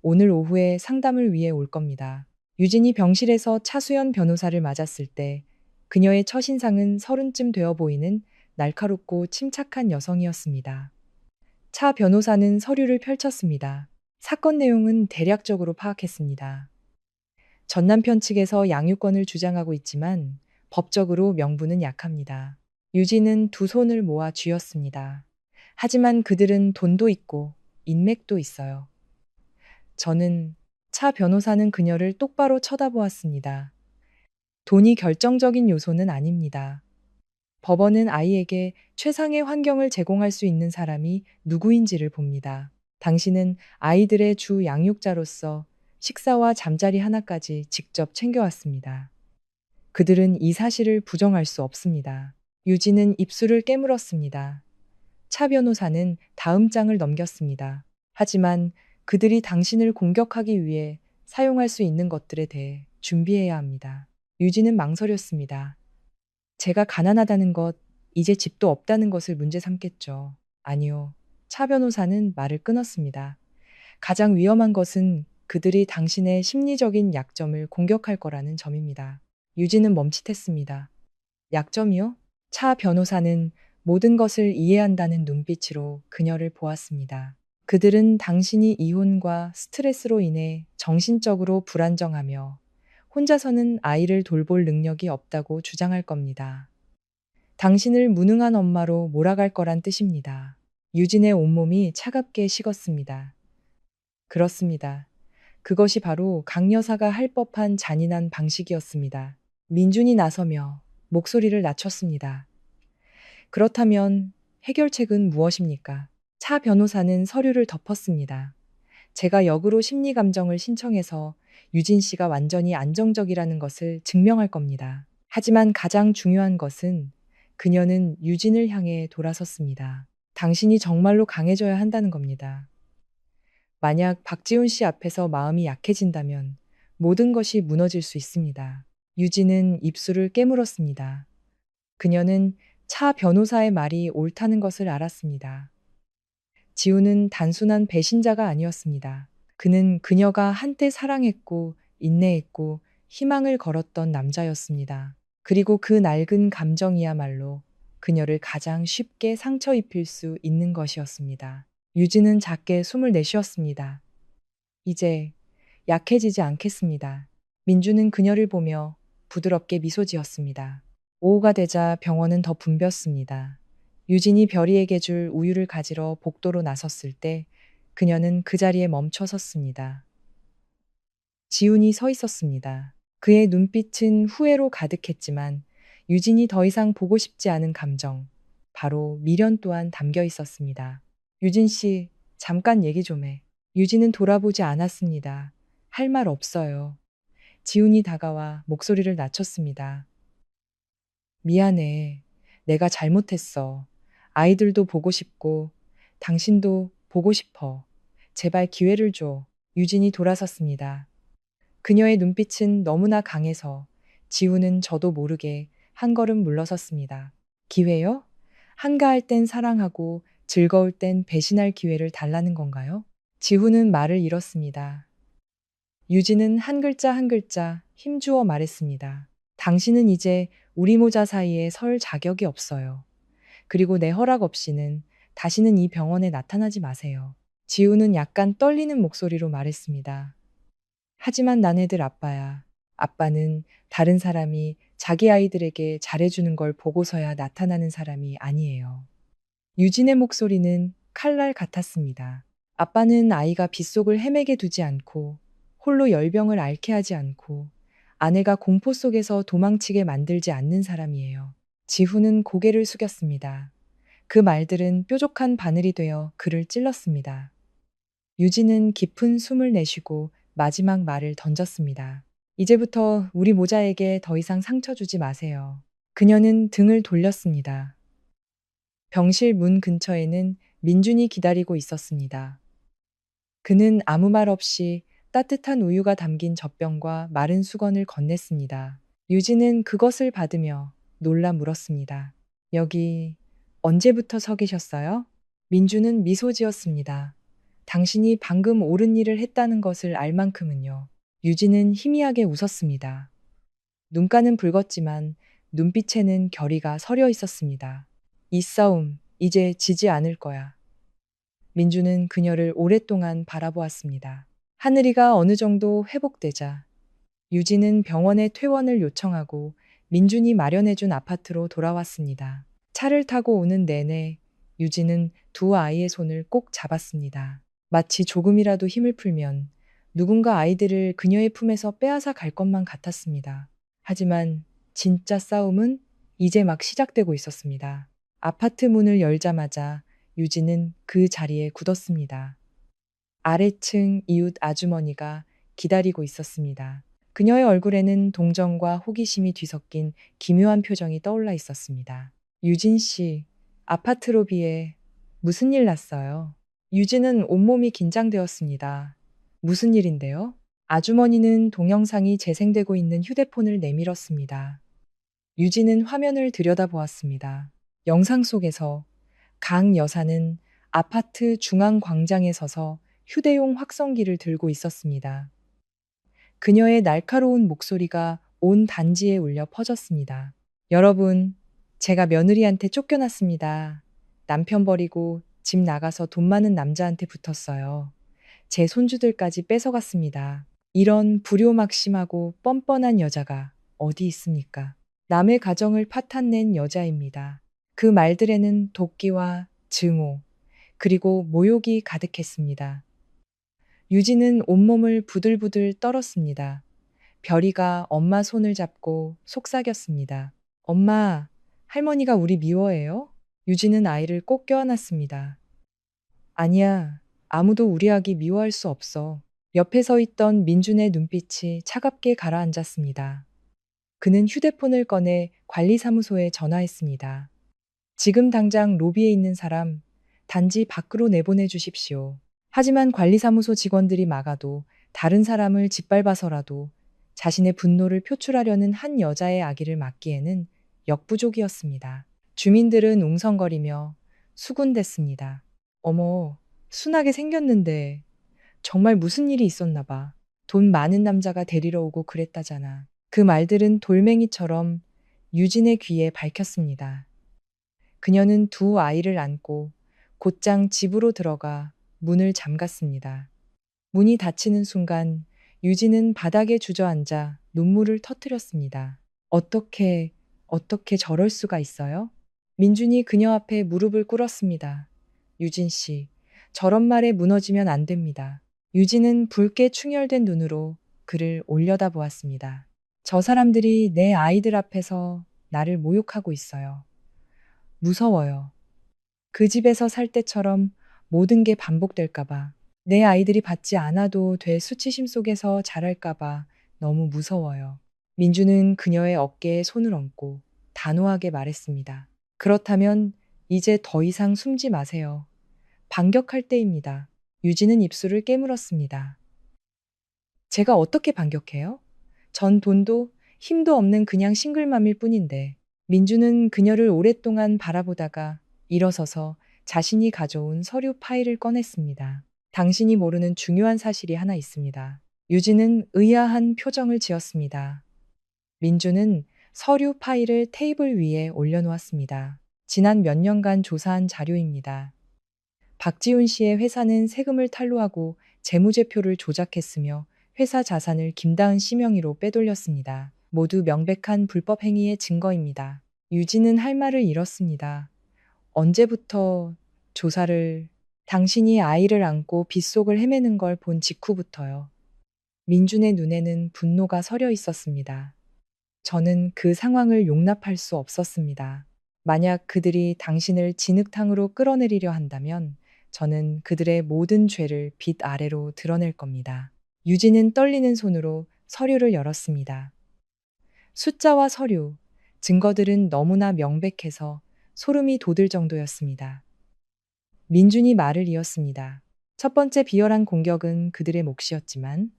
오늘 오후에 상담을 위해 올 겁니다. 유진이 병실에서 차수연 변호사를 맞았을 때 그녀의 첫인상은 30쯤 되어 보이는 날카롭고 침착한 여성이었습니다. 차 변호사는 서류를 펼쳤습니다. 사건 내용은 대략적으로 파악했습니다. 전 남편 측에서 양육권을 주장하고 있지만 법적으로 명분은 약합니다. 유진은 두 손을 모아 쥐었습니다. 하지만 그들은 돈도 있고 인맥도 있어요. 차 변호사는 그녀를 똑바로 쳐다보았습니다. 돈이 결정적인 요소는 아닙니다. 법원은 아이에게 최상의 환경을 제공할 수 있는 사람이 누구인지를 봅니다. 당신은 아이들의 주 양육자로서 식사와 잠자리 하나까지 직접 챙겨왔습니다. 그들은 이 사실을 부정할 수 없습니다. 유진은 입술을 깨물었습니다. 차 변호사는 다음 장을 넘겼습니다. 하지만 그들이 당신을 공격하기 위해 사용할 수 있는 것들에 대해 준비해야 합니다. 유진은 망설였습니다. 제가 가난하다는 것, 이제 집도 없다는 것을 문제 삼겠죠. 아니요. 차 변호사는 말을 끊었습니다. 가장 위험한 것은 그들이 당신의 심리적인 약점을 공격할 거라는 점입니다. 유진은 멈칫했습니다. 약점이요? 차 변호사는 모든 것을 이해한다는 눈빛으로 그녀를 보았습니다. 그들은 당신이 이혼과 스트레스로 인해 정신적으로 불안정하며 혼자서는 아이를 돌볼 능력이 없다고 주장할 겁니다. 당신을 무능한 엄마로 몰아갈 거란 뜻입니다. 유진의 온몸이 차갑게 식었습니다. 그렇습니다. 그것이 바로 강 여사가 할 법한 잔인한 방식이었습니다. 민준이 나서며 목소리를 낮췄습니다. 그렇다면 해결책은 무엇입니까? 차 변호사는 서류를 덮었습니다. 제가 역으로 심리 감정을 신청해서 유진 씨가 완전히 안정적이라는 것을 증명할 겁니다. 하지만 가장 중요한 것은 그녀는 유진을 향해 돌아섰습니다. 당신이 정말로 강해져야 한다는 겁니다. 만약 박지훈 씨 앞에서 마음이 약해진다면 모든 것이 무너질 수 있습니다. 유진은 입술을 깨물었습니다. 그녀는 차 변호사의 말이 옳다는 것을 알았습니다. 지훈은 단순한 배신자가 아니었습니다. 그는 그녀가 한때 사랑했고 인내했고 희망을 걸었던 남자였습니다. 그리고 그 낡은 감정이야말로 그녀를 가장 쉽게 상처 입힐 수 있는 것이었습니다. 유진은 작게 숨을 내쉬었습니다. 이제 약해지지 않겠습니다. 민주는 그녀를 보며 부드럽게 미소 지었습니다. 오후가 되자 병원은 더 붐볐습니다. 유진이 별이에게 줄 우유를 가지러 복도로 나섰을 때 그녀는 그 자리에 멈춰 섰습니다. 지훈이 서 있었습니다. 그의 눈빛은 후회로 가득했지만 유진이 더 이상 보고 싶지 않은 감정, 바로 미련 또한 담겨 있었습니다. 유진 씨, 잠깐 얘기 좀 해. 유진은 돌아보지 않았습니다. 할 말 없어요. 지훈이 다가와 목소리를 낮췄습니다. 미안해. 내가 잘못했어. 아이들도 보고 싶고, 당신도 보고 싶어. 제발 기회를 줘. 유진이 돌아섰습니다. 그녀의 눈빛은 너무나 강해서 지훈은 저도 모르게 한 걸음 물러섰습니다. 기회요? 한가할 땐 사랑하고 즐거울 땐 배신할 기회를 달라는 건가요? 지훈은 말을 잃었습니다. 유진은 한 글자 한 글자 힘주어 말했습니다. 당신은 이제 우리 모자 사이에 설 자격이 없어요. 그리고 내 허락 없이는 다시는 이 병원에 나타나지 마세요. 지우는 약간 떨리는 목소리로 말했습니다. 하지만 난 애들 아빠야. 아빠는 다른 사람이 자기 아이들에게 잘해주는 걸 보고서야 나타나는 사람이 아니에요. 유진의 목소리는 칼날 같았습니다. 아빠는 아이가 빗속을 헤매게 두지 않고 홀로 열병을 앓게 하지 않고 아내가 공포 속에서 도망치게 만들지 않는 사람이에요. 지훈은 고개를 숙였습니다. 그 말들은 뾰족한 바늘이 되어 그를 찔렀습니다. 유진은 깊은 숨을 내쉬고 마지막 말을 던졌습니다. 이제부터 우리 모자에게 더 이상 상처 주지 마세요. 그녀는 등을 돌렸습니다. 병실 문 근처에는 민준이 기다리고 있었습니다. 그는 아무 말 없이 따뜻한 우유가 담긴 젖병과 마른 수건을 건넸습니다. 유진은 그것을 받으며 놀라 물었습니다. 여기 언제부터 서 계셨어요? 민주는 미소 지었습니다. 당신이 방금 옳은 일을 했다는 것을 알 만큼은요. 유진은 희미하게 웃었습니다. 눈가는 붉었지만 눈빛에는 결의가 서려 있었습니다. 이 싸움 이제 지지 않을 거야. 민주는 그녀를 오랫동안 바라보았습니다. 하늘이가 어느 정도 회복되자 유진은 병원에 퇴원을 요청하고 민준이 마련해준 아파트로 돌아왔습니다. 차를 타고 오는 내내 유진은 두 아이의 손을 꼭 잡았습니다. 마치 조금이라도 힘을 풀면 누군가 아이들을 그녀의 품에서 빼앗아 갈 것만 같았습니다. 하지만 진짜 싸움은 이제 막 시작되고 있었습니다. 아파트 문을 열자마자 유진은 그 자리에 굳었습니다. 아래층 이웃 아주머니가 기다리고 있었습니다. 그녀의 얼굴에는 동정과 호기심이 뒤섞인 기묘한 표정이 떠올라 있었습니다. 유진 씨, 아파트 로비에 무슨 일 났어요? 유진은 온몸이 긴장되었습니다. 무슨 일인데요? 아주머니는 동영상이 재생되고 있는 휴대폰을 내밀었습니다. 유진은 화면을 들여다보았습니다. 영상 속에서 강 여사는 아파트 중앙 광장에 서서 휴대용 확성기를 들고 있었습니다. 그녀의 날카로운 목소리가 온 단지에 울려 퍼졌습니다. 여러분, 제가 며느리한테 쫓겨났습니다. 남편 버리고 집 나가서 돈 많은 남자한테 붙었어요. 제 손주들까지 뺏어갔습니다. 이런 불효막심하고 뻔뻔한 여자가 어디 있습니까? 남의 가정을 파탄낸 여자입니다. 그 말들에는 도끼와 증오, 그리고 모욕이 가득했습니다. 유진은 온몸을 부들부들 떨었습니다. 별이가 엄마 손을 잡고 속삭였습니다. 엄마, 할머니가 우리 미워해요? 유진은 아이를 꼭 껴안았습니다. 아니야, 아무도 우리 아기 미워할 수 없어. 옆에 서 있던 민준의 눈빛이 차갑게 가라앉았습니다. 그는 휴대폰을 꺼내 관리사무소에 전화했습니다. 지금 당장 로비에 있는 사람 단지 밖으로 내보내 주십시오. 하지만 관리사무소 직원들이 막아도 다른 사람을 짓밟아서라도 자신의 분노를 표출하려는 한 여자의 아기를 막기에는 역부족이었습니다. 주민들은 웅성거리며 수군댔습니다. 어머, 순하게 생겼는데 정말 무슨 일이 있었나 봐. 돈 많은 남자가 데리러 오고 그랬다잖아. 그 말들은 돌멩이처럼 유진의 귀에 박혔습니다. 그녀는 두 아이를 안고 곧장 집으로 들어가 문을 잠갔습니다. 문이 닫히는 순간 유진은 바닥에 주저앉아 눈물을 터뜨렸습니다. 어떻게 저럴 수가 있어요? 민준이 그녀 앞에 무릎을 꿇었습니다. 유진 씨, 저런 말에 무너지면 안 됩니다. 유진은 붉게 충혈된 눈으로 그를 올려다 보았습니다. 저 사람들이 내 아이들 앞에서 나를 모욕하고 있어요. 무서워요. 그 집에서 살 때처럼 모든 게 반복될까봐. 내 아이들이 받지 않아도 될 수치심 속에서 자랄까봐 너무 무서워요. 민주는 그녀의 어깨에 손을 얹고 단호하게 말했습니다. 그렇다면 이제 더 이상 숨지 마세요. 반격할 때입니다. 유진은 입술을 깨물었습니다. 제가 어떻게 반격해요? 전 돈도 힘도 없는 그냥 싱글맘일 뿐인데. 민주는 그녀를 오랫동안 바라보다가 일어서서 자신이 가져온 서류 파일을 꺼냈습니다. 당신이 모르는 중요한 사실이 하나 있습니다. 유진은 의아한 표정을 지었습니다. 민주는 서류 파일을 테이블 위에 올려놓았습니다. 지난 몇 년간 조사한 자료입니다. 박지훈 씨의 회사는 세금을 탈루하고 재무제표를 조작했으며 회사 자산을 김다은 씨 명의로 빼돌렸습니다. 모두 명백한 불법 행위의 증거입니다. 유진은 할 말을 잃었습니다. 언제부터 조사를 당신이 아이를 안고 빗속을 헤매는 걸 본 직후부터요. 민준의 눈에는 분노가 서려 있었습니다. 저는 그 상황을 용납할 수 없었습니다. 만약 그들이 당신을 진흙탕으로 끌어내리려 한다면 저는 그들의 모든 죄를 빛 아래로 드러낼 겁니다. 유진은 떨리는 손으로 서류를 열었습니다. 숫자와 서류, 증거들은 너무나 명백해서 소름이 돋을 정도였습니다. 민준이 말을 이었습니다. 첫 번째 비열한 공격은 그들의 몫이었지만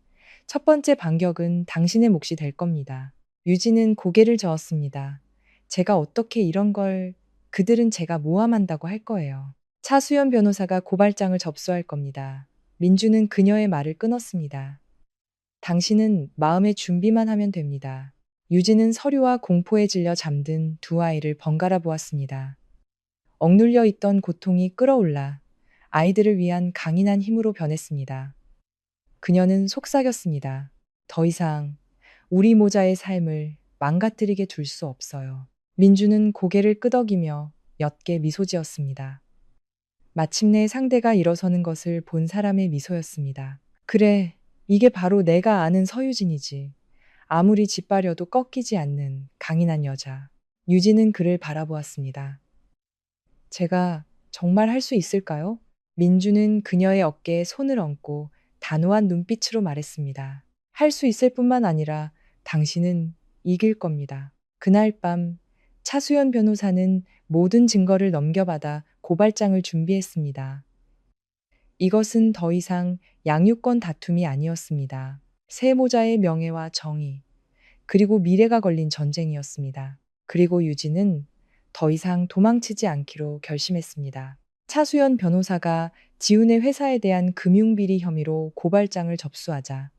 첫 번째 반격은 당신의 몫이 될 겁니다. 유진은 고개를 저었습니다. 제가 어떻게 이런 걸 그들은 제가 모함한다고 할 거예요. 차수연 변호사가 고발장을 접수할 겁니다. 민주는 그녀의 말을 끊었습니다. 당신은 마음의 준비만 하면 됩니다. 유진은 서류와 공포에 질려 잠든 두 아이를 번갈아 보았습니다. 억눌려 있던 고통이 끌어올라 아이들을 위한 강인한 힘으로 변했습니다. 그녀는 속삭였습니다. 더 이상 우리 모자의 삶을 망가뜨리게 둘 수 없어요. 민주는 고개를 끄덕이며 옅게 미소 지었습니다. 마침내 상대가 일어서는 것을 본 사람의 미소였습니다. 그래, 이게 바로 내가 아는 서유진이지. 아무리 짓밟려도 꺾이지 않는 강인한 여자. 유진은 그를 바라보았습니다. 제가 정말 할 수 있을까요? 민주는 그녀의 어깨에 손을 얹고 단호한 눈빛으로 말했습니다. 할 수 있을 뿐만 아니라 당신은 이길 겁니다. 그날 밤 차수연 변호사는 모든 증거를 넘겨받아 고발장을 준비했습니다. 이것은 더 이상 양육권 다툼이 아니었습니다. 세 모자의 명예와 정의, 그리고 미래가 걸린 전쟁이었습니다. 그리고 유진은 더 이상 도망치지 않기로 결심했습니다. 차수연 변호사가 지훈의 회사에 대한 금융비리 혐의로 고발장을 접수하자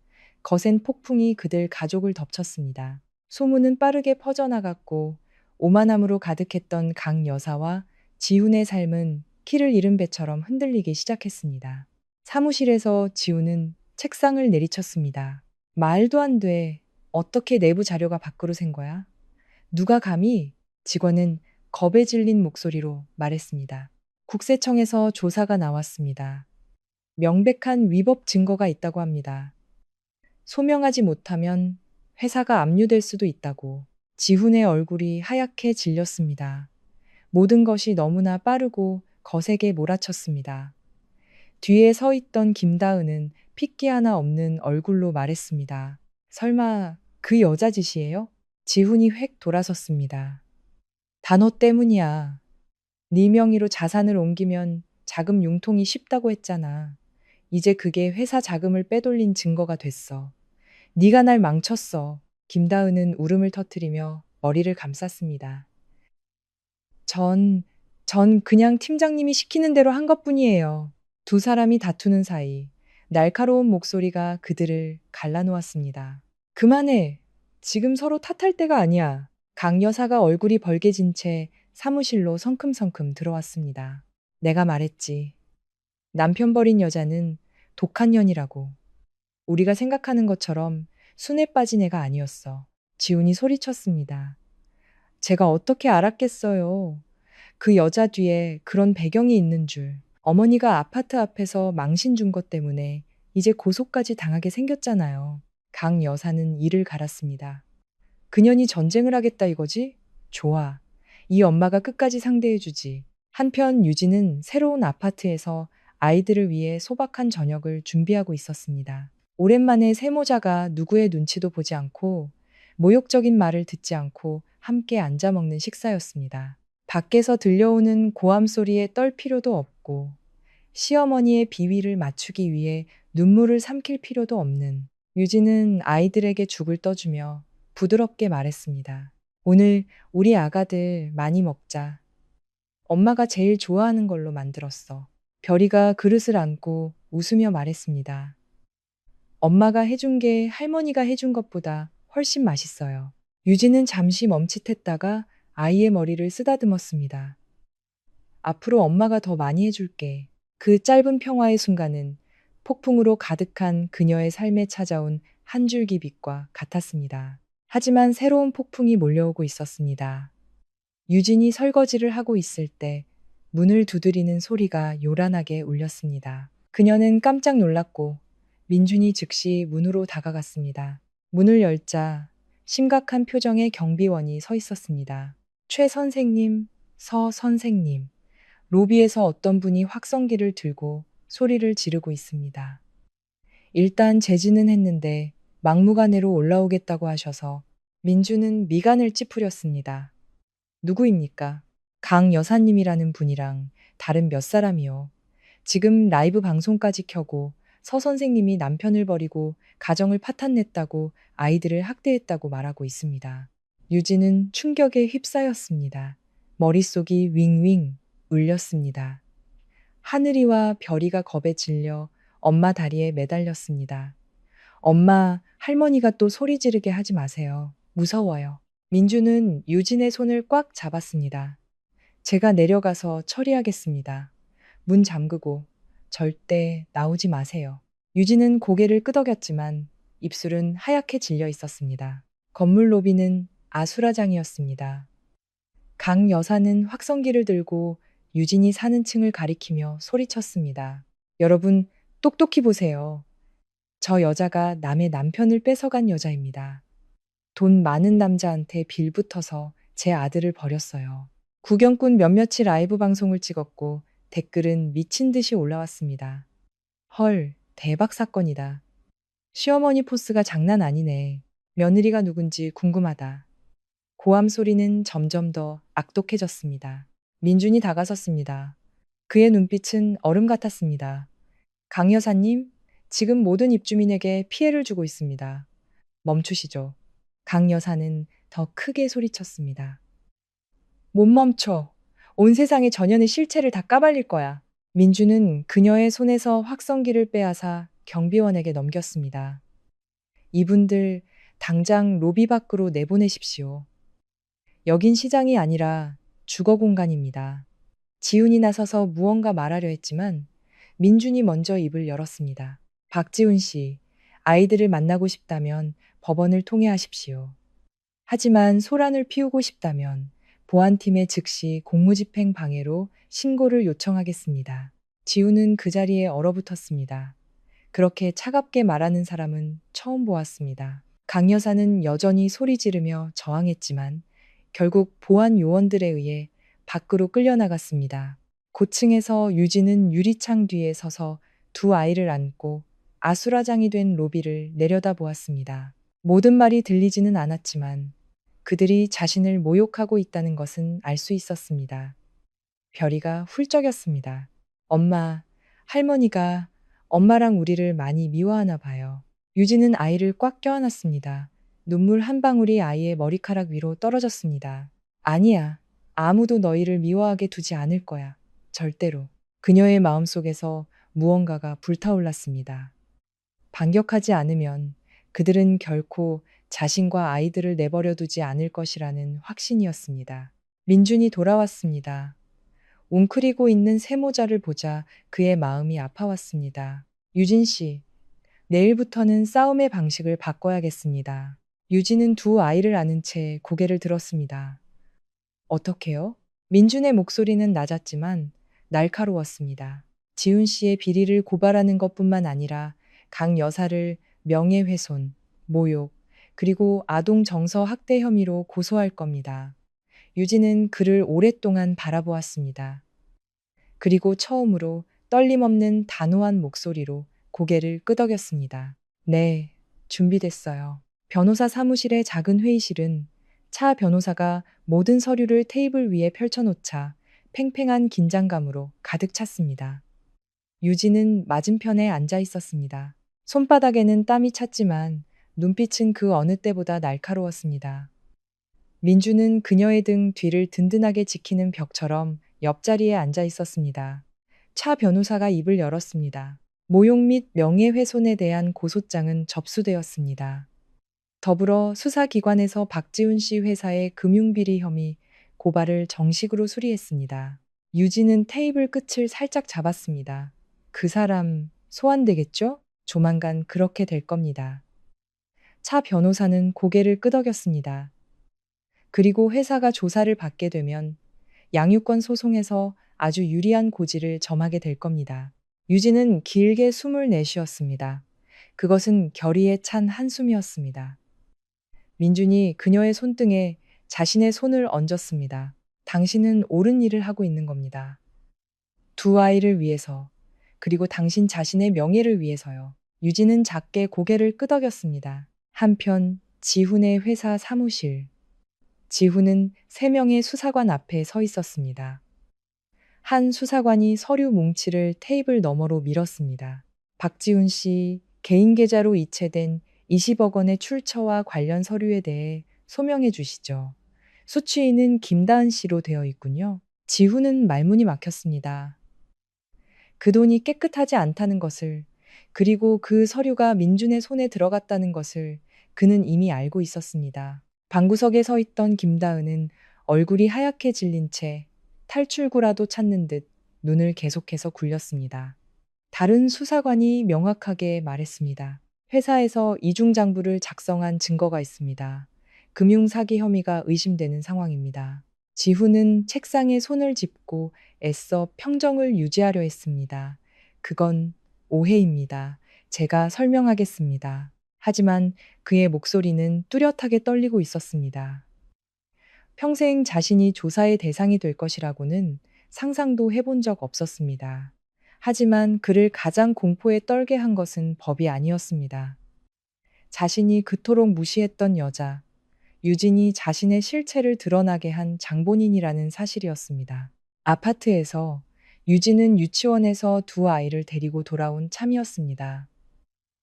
거센 폭풍이 그들 가족을 덮쳤습니다. 소문은 빠르게 퍼져나갔고 오만함으로 가득했던 강 여사와 지훈의 삶은 키를 잃은 배처럼 흔들리기 시작했습니다. 사무실에서 지훈은 책상을 내리쳤습니다. 말도 안 돼. 어떻게 내부 자료가 밖으로 샌 거야? 누가 감히? 직원은 겁에 질린 목소리로 말했습니다. 국세청에서 조사가 나왔습니다. 명백한 위법 증거가 있다고 합니다. 소명하지 못하면 회사가 압류될 수도 있다고. 지훈의 얼굴이 하얗게 질렸습니다. 모든 것이 너무나 빠르고 거세게 몰아쳤습니다. 뒤에 서 있던 김다은은 핏기 하나 없는 얼굴로 말했습니다. 설마 그 여자 짓이에요? 지훈이 획 돌아섰습니다. 단어 때문이야. 네 명의로 자산을 옮기면 자금 융통이 쉽다고 했잖아. 이제 그게 회사 자금을 빼돌린 증거가 됐어. 네가 날 망쳤어. 김다은은 울음을 터뜨리며 머리를 감쌌습니다. 전, 전 그냥 팀장님이 시키는 대로 한 것뿐이에요. 두 사람이 다투는 사이 날카로운 목소리가 그들을 갈라놓았습니다. 그만해. 지금 서로 탓할 때가 아니야. 강 여사가 얼굴이 벌개진 채 사무실로 성큼성큼 들어왔습니다. 내가 말했지. 남편 버린 여자는 독한 년이라고. 우리가 생각하는 것처럼 순에 빠진 애가 아니었어. 지훈이 소리쳤습니다. 제가 어떻게 알았겠어요. 그 여자 뒤에 그런 배경이 있는 줄. 어머니가 아파트 앞에서 망신 준 것 때문에 이제 고소까지 당하게 생겼잖아요. 강 여사는 이를 갈았습니다. 그년이 전쟁을 하겠다 이거지? 좋아. 이 엄마가 끝까지 상대해주지. 한편 유진은 새로운 아파트에서 아이들을 위해 소박한 저녁을 준비하고 있었습니다. 오랜만에 세모자가 누구의 눈치도 보지 않고 모욕적인 말을 듣지 않고 함께 앉아 먹는 식사였습니다. 밖에서 들려오는 고함 소리에 떨 필요도 없고 시어머니의 비위를 맞추기 위해 눈물을 삼킬 필요도 없는 유진은 아이들에게 죽을 떠주며 부드럽게 말했습니다. 오늘 우리 아가들 많이 먹자. 엄마가 제일 좋아하는 걸로 만들었어. 별이가 그릇을 안고 웃으며 말했습니다. 엄마가 해준 게 할머니가 해준 것보다 훨씬 맛있어요. 유진은 잠시 멈칫했다가 아이의 머리를 쓰다듬었습니다. 앞으로 엄마가 더 많이 해줄게. 그 짧은 평화의 순간은 폭풍으로 가득한 그녀의 삶에 찾아온 한 줄기 빛과 같았습니다. 하지만 새로운 폭풍이 몰려오고 있었습니다. 유진이 설거지를 하고 있을 때 문을 두드리는 소리가 요란하게 울렸습니다. 그녀는 깜짝 놀랐고 민준이 즉시 문으로 다가갔습니다. 문을 열자 심각한 표정의 경비원이 서 있었습니다. 최 선생님, 서 선생님. 로비에서 어떤 분이 확성기를 들고 소리를 지르고 있습니다. 일단 제지는 했는데 막무가내로 올라오겠다고 하셔서 민주는 미간을 찌푸렸습니다. 누구입니까? 강 여사님이라는 분이랑 다른 몇 사람이요. 지금 라이브 방송까지 켜고 서 선생님이 남편을 버리고 가정을 파탄냈다고 아이들을 학대했다고 말하고 있습니다. 유진은 충격에 휩싸였습니다. 머릿속이 윙윙 울렸습니다. 하늘이와 별이가 겁에 질려 엄마 다리에 매달렸습니다. 엄마, 할머니가 또 소리 지르게 하지 마세요. 무서워요. 민주는 유진의 손을 꽉 잡았습니다. 제가 내려가서 처리하겠습니다. 문 잠그고 절대 나오지 마세요. 유진은 고개를 끄덕였지만 입술은 하얗게 질려 있었습니다. 건물 로비는 아수라장이었습니다. 강 여사는 확성기를 들고 유진이 사는 층을 가리키며 소리쳤습니다. 여러분, 똑똑히 보세요. 저 여자가 남의 남편을 뺏어간 여자입니다. 돈 많은 남자한테 빌붙어서 제 아들을 버렸어요. 구경꾼 몇몇이 라이브 방송을 찍었고 댓글은 미친 듯이 올라왔습니다. 헐, 대박 사건이다. 시어머니 포스가 장난 아니네. 며느리가 누군지 궁금하다. 고함 소리는 점점 더 악독해졌습니다. 민준이 다가섰습니다. 그의 눈빛은 얼음 같았습니다. 강 여사님, 지금 모든 입주민에게 피해를 주고 있습니다. 멈추시죠. 강 여사는 더 크게 소리쳤습니다. 못 멈춰. 온 세상의 전연의 실체를 다 까발릴 거야. 민주는 그녀의 손에서 확성기를 빼앗아 경비원에게 넘겼습니다. 이분들 당장 로비 밖으로 내보내십시오. 여긴 시장이 아니라 주거 공간입니다. 지훈이 나서서 무언가 말하려 했지만 민준이 먼저 입을 열었습니다. 박지훈 씨, 아이들을 만나고 싶다면 법원을 통해하십시오. 하지만 소란을 피우고 싶다면 보안팀에 즉시 공무집행 방해로 신고를 요청하겠습니다. 지우는 그 자리에 얼어붙었습니다. 그렇게 차갑게 말하는 사람은 처음 보았습니다. 강 여사는 여전히 소리 지르며 저항했지만 결국 보안 요원들에 의해 밖으로 끌려나갔습니다. 고층에서 유진은 유리창 뒤에 서서 두 아이를 안고 아수라장이 된 로비를 내려다보았습니다. 모든 말이 들리지는 않았지만 그들이 자신을 모욕하고 있다는 것은 알 수 있었습니다. 별이가 훌쩍였습니다. 엄마, 할머니가 엄마랑 우리를 많이 미워하나 봐요. 유진은 아이를 꽉 껴안았습니다. 눈물 한 방울이 아이의 머리카락 위로 떨어졌습니다. 아니야. 아무도 너희를 미워하게 두지 않을 거야. 절대로. 그녀의 마음속에서 무언가가 불타올랐습니다. 반격하지 않으면 그들은 결코 자신과 아이들을 내버려 두지 않을 것이라는 확신이었습니다. 민준이 돌아왔습니다. 웅크리고 있는 세모자를 보자 그의 마음이 아파왔습니다. 유진 씨, 내일부터는 싸움의 방식을 바꿔야겠습니다. 유진은 두 아이를 안은 채 고개를 들었습니다. 어떻게요? 민준의 목소리는 낮았지만 날카로웠습니다. 지훈 씨의 비리를 고발하는 것뿐만 아니라 강 여사를 명예훼손, 모욕, 그리고 아동 정서 학대 혐의로 고소할 겁니다. 유진은 그를 오랫동안 바라보았습니다. 그리고 처음으로 떨림 없는 단호한 목소리로 고개를 끄덕였습니다. 네, 준비됐어요. 변호사 사무실의 작은 회의실은 차 변호사가 모든 서류를 테이블 위에 펼쳐놓자 팽팽한 긴장감으로 가득 찼습니다. 유진은 맞은편에 앉아 있었습니다. 손바닥에는 땀이 찼지만 눈빛은 그 어느 때보다 날카로웠습니다. 민주는 그녀의 등 뒤를 든든하게 지키는 벽처럼 옆자리에 앉아 있었습니다. 차 변호사가 입을 열었습니다. 모욕 및 명예훼손에 대한 고소장은 접수되었습니다. 더불어 수사기관에서 박지훈 씨 회사의 금융비리 혐의 고발을 정식으로 수리했습니다. 유진은 테이블 끝을 살짝 잡았습니다. 그 사람 소환되겠죠? 조만간 그렇게 될 겁니다. 차 변호사는 고개를 끄덕였습니다. 그리고 회사가 조사를 받게 되면 양육권 소송에서 아주 유리한 고지를 점하게 될 겁니다. 유진은 길게 숨을 내쉬었습니다. 그것은 결의에 찬 한숨이었습니다. 민준이 그녀의 손등에 자신의 손을 얹었습니다. 당신은 옳은 일을 하고 있는 겁니다. 두 아이를 위해서, 그리고 당신 자신의 명예를 위해서요. 유진은 작게 고개를 끄덕였습니다. 한편 지훈의 회사 사무실. 지훈은 3명의 수사관 앞에 서 있었습니다. 한 수사관이 서류 뭉치를 테이블 너머로 밀었습니다. 박지훈 씨 개인 계좌로 이체된 20억 원의 출처와 관련 서류에 대해 소명해 주시죠. 수취인은 김다은 씨로 되어 있군요. 지훈은 말문이 막혔습니다. 그 돈이 깨끗하지 않다는 것을, 그리고 그 서류가 민준의 손에 들어갔다는 것을 그는 이미 알고 있었습니다. 방구석에 서 있던 김다은은 얼굴이 하얗게 질린 채 탈출구라도 찾는 듯 눈을 계속해서 굴렸습니다. 다른 수사관이 명확하게 말했습니다. 회사에서 이중장부를 작성한 증거가 있습니다. 금융사기 혐의가 의심되는 상황입니다. 지훈은 책상에 손을 짚고 애써 평정을 유지하려 했습니다. 그건 오해입니다. 제가 설명하겠습니다. 하지만 그의 목소리는 뚜렷하게 떨리고 있었습니다. 평생 자신이 조사의 대상이 될 것이라고는 상상도 해본 적 없었습니다. 하지만 그를 가장 공포에 떨게 한 것은 법이 아니었습니다. 자신이 그토록 무시했던 여자, 유진이 자신의 실체를 드러나게 한 장본인이라는 사실이었습니다. 아파트에서 유진은 유치원에서 두 아이를 데리고 돌아온 참이었습니다.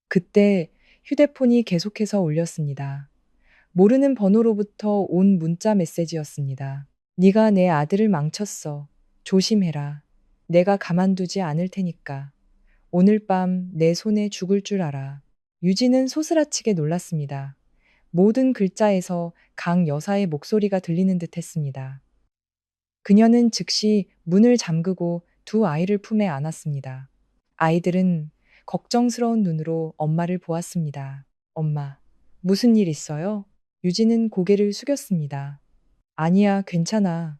그때 휴대폰이 계속해서 울렸습니다. 모르는 번호로부터 온 문자 메시지였습니다. 네가 내 아들을 망쳤어. 조심해라. 내가 가만두지 않을 테니까. 오늘 밤 내 손에 죽을 줄 알아. 유진은 소스라치게 놀랐습니다. 모든 글자에서 강 여사의 목소리가 들리는 듯 했습니다. 그녀는 즉시 문을 잠그고 두 아이를 품에 안았습니다. 아이들은 걱정스러운 눈으로 엄마를 보았습니다. 엄마, 무슨 일 있어요? 유진은 고개를 숙였습니다. 아니야, 괜찮아.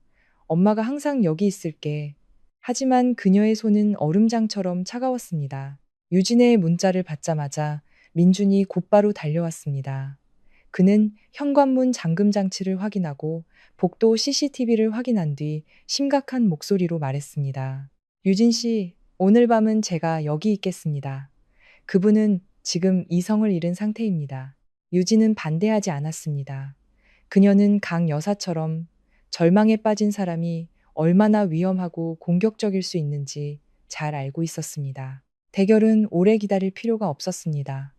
엄마가 항상 여기 있을게. 하지만 그녀의 손은 얼음장처럼 차가웠습니다. 유진의 문자를 받자마자 민준이 곧바로 달려왔습니다. 그는 현관문 잠금 장치를 확인하고 복도 CCTV를 확인한 뒤 심각한 목소리로 말했습니다. 유진 씨, 오늘 밤은 제가 여기 있겠습니다. 그분은 지금 이성을 잃은 상태입니다. 유진은 반대하지 않았습니다. 그녀는 강 여사처럼 절망에 빠진 사람이 얼마나 위험하고 공격적일 수 있는지 잘 알고 있었습니다. 대결은 오래 기다릴 필요가 없었습니다.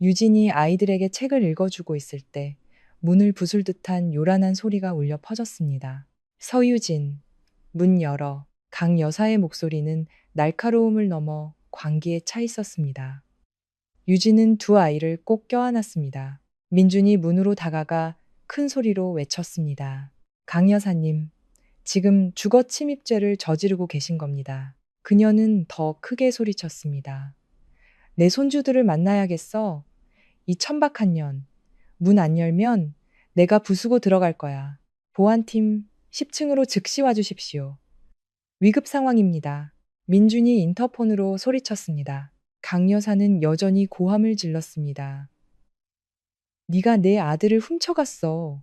유진이 아이들에게 책을 읽어주고 있을 때 문을 부술 듯한 요란한 소리가 울려 퍼졌습니다. 서유진, 문 열어. 강 여사의 목소리는 날카로움을 넘어 광기에 차 있었습니다. 유진은 두 아이를 꼭 껴안았습니다. 민준이 문으로 다가가 큰 소리로 외쳤습니다. 강 여사님, 지금 주거 침입죄를 저지르고 계신 겁니다. 그녀는 더 크게 소리쳤습니다. 내 손주들을 만나야겠어. 이 천박한 년. 문 안 열면 내가 부수고 들어갈 거야. 보안팀 10층으로 즉시 와주십시오. 위급 상황입니다. 민준이 인터폰으로 소리쳤습니다. 강 여사는 여전히 고함을 질렀습니다. 네가 내 아들을 훔쳐갔어.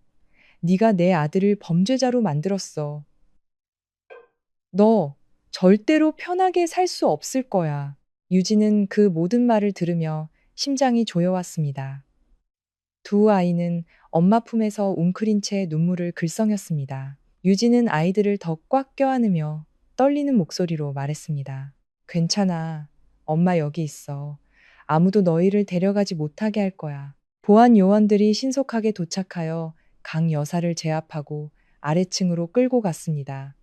네가 내 아들을 범죄자로 만들었어. 너 절대로 편하게 살 수 없을 거야. 유진은 그 모든 말을 들으며 심장이 조여왔습니다. 두 아이는 엄마 품에서 웅크린 채 눈물을 글썽였습니다. 유진은 아이들을 더 꽉 껴안으며 떨리는 목소리로 말했습니다. 괜찮아. 엄마 여기 있어. 아무도 너희를 데려가지 못하게 할 거야. 보안 요원들이 신속하게 도착하여 강 여사를 제압하고 아래층으로 끌고 갔습니다.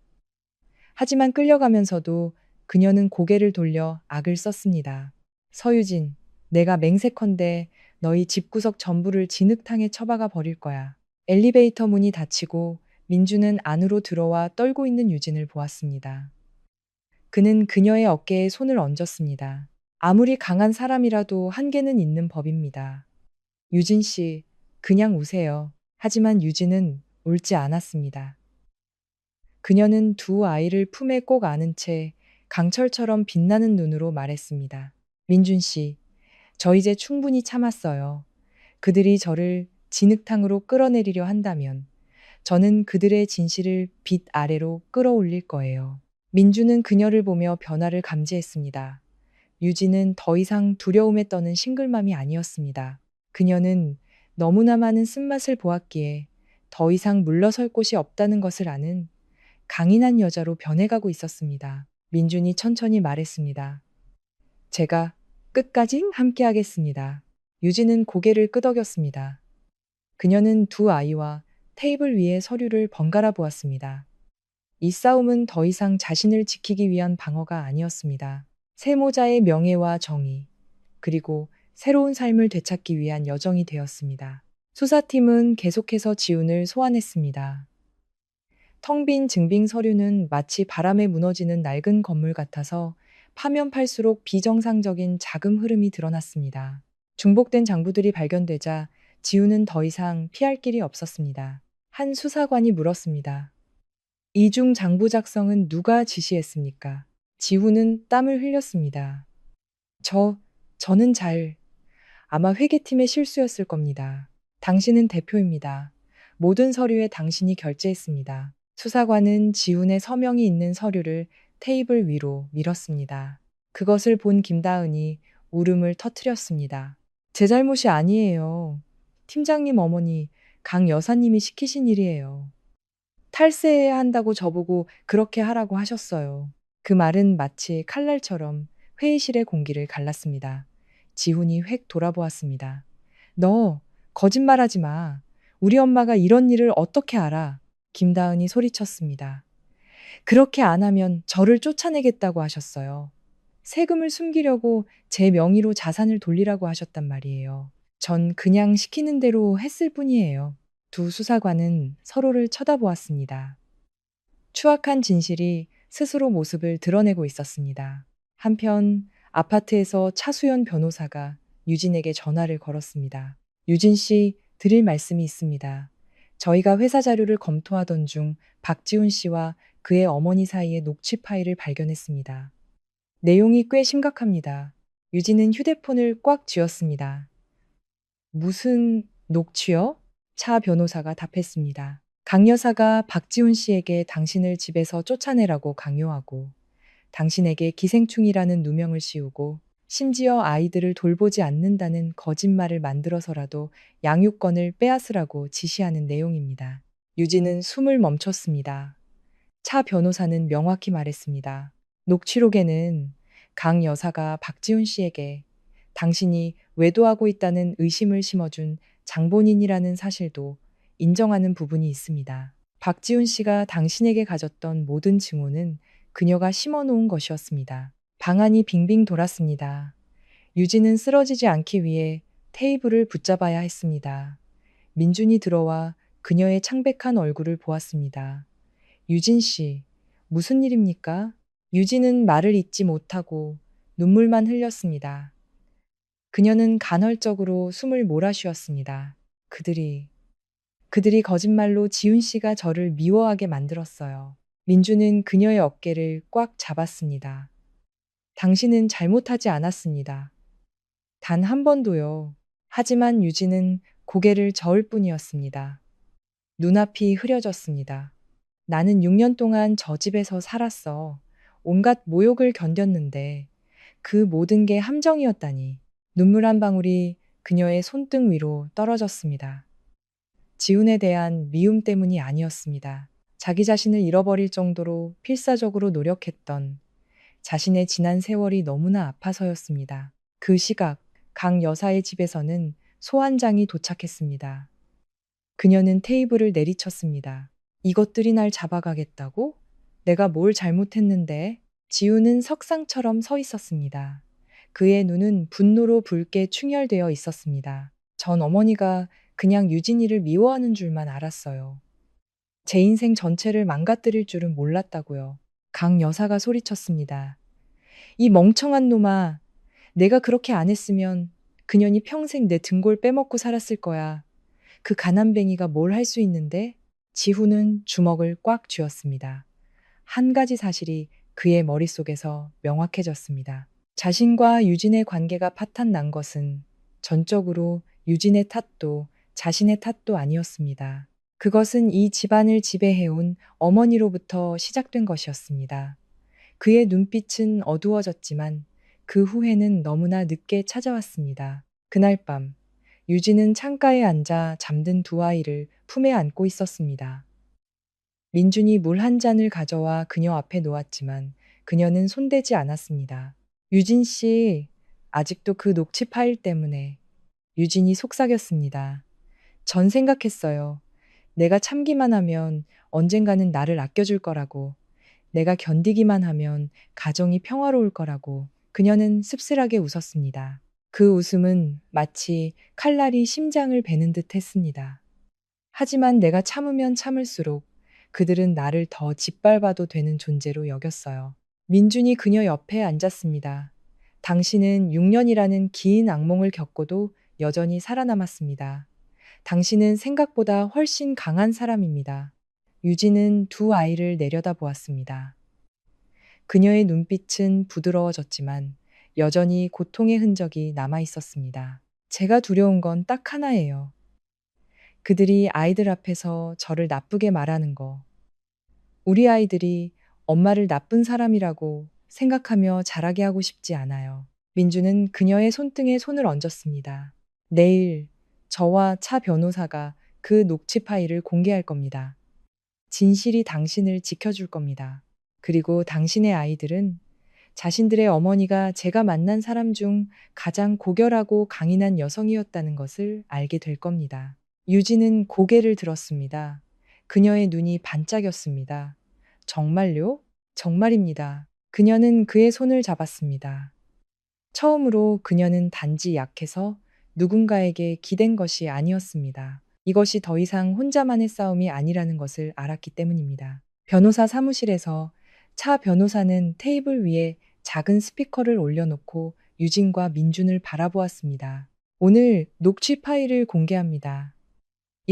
하지만 끌려가면서도 그녀는 고개를 돌려 악을 썼습니다. 서유진, 내가 맹세컨대 너희 집구석 전부를 진흙탕에 처박아 버릴 거야. 엘리베이터 문이 닫히고 민주는 안으로 들어와 떨고 있는 유진을 보았습니다. 그는 그녀의 어깨에 손을 얹었습니다. 아무리 강한 사람이라도 한계는 있는 법입니다. 유진 씨, 그냥 우세요. 하지만 유진은 울지 않았습니다. 그녀는 두 아이를 품에 꼭 안은 채 강철처럼 빛나는 눈으로 말했습니다. 민준 씨, 저 이제 충분히 참았어요. 그들이 저를 진흙탕으로 끌어내리려 한다면 저는 그들의 진실을 빛 아래로 끌어올릴 거예요. 민주는 그녀를 보며 변화를 감지했습니다. 유진은 더 이상 두려움에 떠는 싱글맘이 아니었습니다. 그녀는 너무나 많은 쓴맛을 보았기에 더 이상 물러설 곳이 없다는 것을 아는 강인한 여자로 변해가고 있었습니다. 민준이 천천히 말했습니다. 제가 끝까지 함께하겠습니다. 유진은 고개를 끄덕였습니다. 그녀는 두 아이와 테이블 위에 서류를 번갈아 보았습니다. 이 싸움은 더 이상 자신을 지키기 위한 방어가 아니었습니다. 세모자의 명예와 정의, 그리고 새로운 삶을 되찾기 위한 여정이 되었습니다. 수사팀은 계속해서 지훈을 소환했습니다. 텅 빈 증빙 서류는 마치 바람에 무너지는 낡은 건물 같아서 파면 팔수록 비정상적인 자금 흐름이 드러났습니다. 중복된 장부들이 발견되자 지훈은 더 이상 피할 길이 없었습니다. 한 수사관이 물었습니다. 이중 장부 작성은 누가 지시했습니까? 지훈은 땀을 흘렸습니다. 저는 아마 회계팀의 실수였을 겁니다. 당신은 대표입니다. 모든 서류에 당신이 결재했습니다. 수사관은 지훈의 서명이 있는 서류를 테이블 위로 밀었습니다. 그것을 본 김다은이 울음을 터뜨렸습니다. 제 잘못이 아니에요. 팀장님 어머니, 강 여사님이 시키신 일이에요. 탈세해야 한다고 저보고 그렇게 하라고 하셨어요. 그 말은 마치 칼날처럼 회의실의 공기를 갈랐습니다. 지훈이 획 돌아보았습니다. 너 거짓말하지 마. 우리 엄마가 이런 일을 어떻게 알아? 김다은이 소리쳤습니다. 그렇게 안 하면 저를 쫓아내겠다고 하셨어요. 세금을 숨기려고 제 명의로 자산을 돌리라고 하셨단 말이에요. 전 그냥 시키는 대로 했을 뿐이에요. 두 수사관은 서로를 쳐다보았습니다. 추악한 진실이 스스로 모습을 드러내고 있었습니다. 한편 아파트에서 차수연 변호사가 유진에게 전화를 걸었습니다. 유진 씨, 드릴 말씀이 있습니다. 저희가 회사 자료를 검토하던 중 박지훈 씨와 그의 어머니 사이의 녹취 파일을 발견했습니다. 내용이 꽤 심각합니다. 유진은 휴대폰을 꽉 쥐었습니다. 무슨 녹취요? 차 변호사가 답했습니다. 강 여사가 박지훈 씨에게 당신을 집에서 쫓아내라고 강요하고 당신에게 기생충이라는 누명을 씌우고 심지어 아이들을 돌보지 않는다는 거짓말을 만들어서라도 양육권을 빼앗으라고 지시하는 내용입니다. 유진은 숨을 멈췄습니다. 차 변호사는 명확히 말했습니다. 녹취록에는 강 여사가 박지훈 씨에게 당신이 외도하고 있다는 의심을 심어준 장본인이라는 사실도 인정하는 부분이 있습니다. 박지훈 씨가 당신에게 가졌던 모든 증오는 그녀가 심어놓은 것이었습니다. 방안이 빙빙 돌았습니다. 유진은 쓰러지지 않기 위해 테이블을 붙잡아야 했습니다. 민준이 들어와 그녀의 창백한 얼굴을 보았습니다. 유진 씨, 무슨 일입니까? 유진은 말을 잇지 못하고 눈물만 흘렸습니다. 그녀는 간헐적으로 숨을 몰아쉬었습니다. 그들이 거짓말로 지훈 씨가 저를 미워하게 만들었어요. 민주는 그녀의 어깨를 꽉 잡았습니다. 당신은 잘못하지 않았습니다. 단 한 번도요. 하지만 유진은 고개를 저을 뿐이었습니다. 눈앞이 흐려졌습니다. 나는 6년 동안 저 집에서 살았어. 온갖 모욕을 견뎠는데 그 모든 게 함정이었다니. 눈물 한 방울이 그녀의 손등 위로 떨어졌습니다. 지훈에 대한 미움 때문이 아니었습니다. 자기 자신을 잃어버릴 정도로 필사적으로 노력했던 자신의 지난 세월이 너무나 아파서였습니다. 그 시각, 강 여사의 집에서는 소환장이 도착했습니다. 그녀는 테이블을 내리쳤습니다. 이것들이 날 잡아가겠다고? 내가 뭘 잘못했는데? 지우는 석상처럼 서 있었습니다. 그의 눈은 분노로 붉게 충혈되어 있었습니다. 전 어머니가 그냥 유진이를 미워하는 줄만 알았어요. 제 인생 전체를 망가뜨릴 줄은 몰랐다고요. 강 여사가 소리쳤습니다. 이 멍청한 놈아, 내가 그렇게 안 했으면 그년이 평생 내 등골 빼먹고 살았을 거야. 그 가난뱅이가 뭘 할 수 있는데? 지훈은 주먹을 꽉 쥐었습니다. 한 가지 사실이 그의 머릿속에서 명확해졌습니다. 자신과 유진의 관계가 파탄 난 것은 전적으로 유진의 탓도 자신의 탓도 아니었습니다. 그것은 이 집안을 지배해온 어머니로부터 시작된 것이었습니다. 그의 눈빛은 어두워졌지만 그 후회는 너무나 늦게 찾아왔습니다. 그날 밤, 유진은 창가에 앉아 잠든 두 아이를 품에 안고 있었습니다. 민준이 물 한 잔을 가져와 그녀 앞에 놓았지만 그녀는 손대지 않았습니다. 유진 씨, 아직도 그 녹취 파일 때문에. 유진이 속삭였습니다. 전 생각했어요. 내가 참기만 하면 언젠가는 나를 아껴줄 거라고. 내가 견디기만 하면 가정이 평화로울 거라고. 그녀는 씁쓸하게 웃었습니다. 그 웃음은 마치 칼날이 심장을 베는 듯 했습니다. 하지만 내가 참으면 참을수록 그들은 나를 더 짓밟아도 되는 존재로 여겼어요. 민준이 그녀 옆에 앉았습니다. 당신은 6년이라는 긴 악몽을 겪고도 여전히 살아남았습니다. 당신은 생각보다 훨씬 강한 사람입니다. 유진은 두 아이를 내려다보았습니다. 그녀의 눈빛은 부드러워졌지만 여전히 고통의 흔적이 남아 있었습니다. 제가 두려운 건 딱 하나예요. 그들이 아이들 앞에서 저를 나쁘게 말하는 거. 우리 아이들이 엄마를 나쁜 사람이라고 생각하며 자라게 하고 싶지 않아요. 민주는 그녀의 손등에 손을 얹었습니다. 내일 저와 차 변호사가 그 녹취 파일을 공개할 겁니다. 진실이 당신을 지켜줄 겁니다. 그리고 당신의 아이들은 자신들의 어머니가 제가 만난 사람 중 가장 고결하고 강인한 여성이었다는 것을 알게 될 겁니다. 유진은 고개를 들었습니다. 그녀의 눈이 반짝였습니다. 정말요? 정말입니다. 그녀는 그의 손을 잡았습니다. 처음으로 그녀는 단지 약해서 누군가에게 기댄 것이 아니었습니다. 이것이 더 이상 혼자만의 싸움이 아니라는 것을 알았기 때문입니다. 변호사 사무실에서 차 변호사는 테이블 위에 작은 스피커를 올려놓고 유진과 민준을 바라보았습니다. 오늘 녹취 파일을 공개합니다.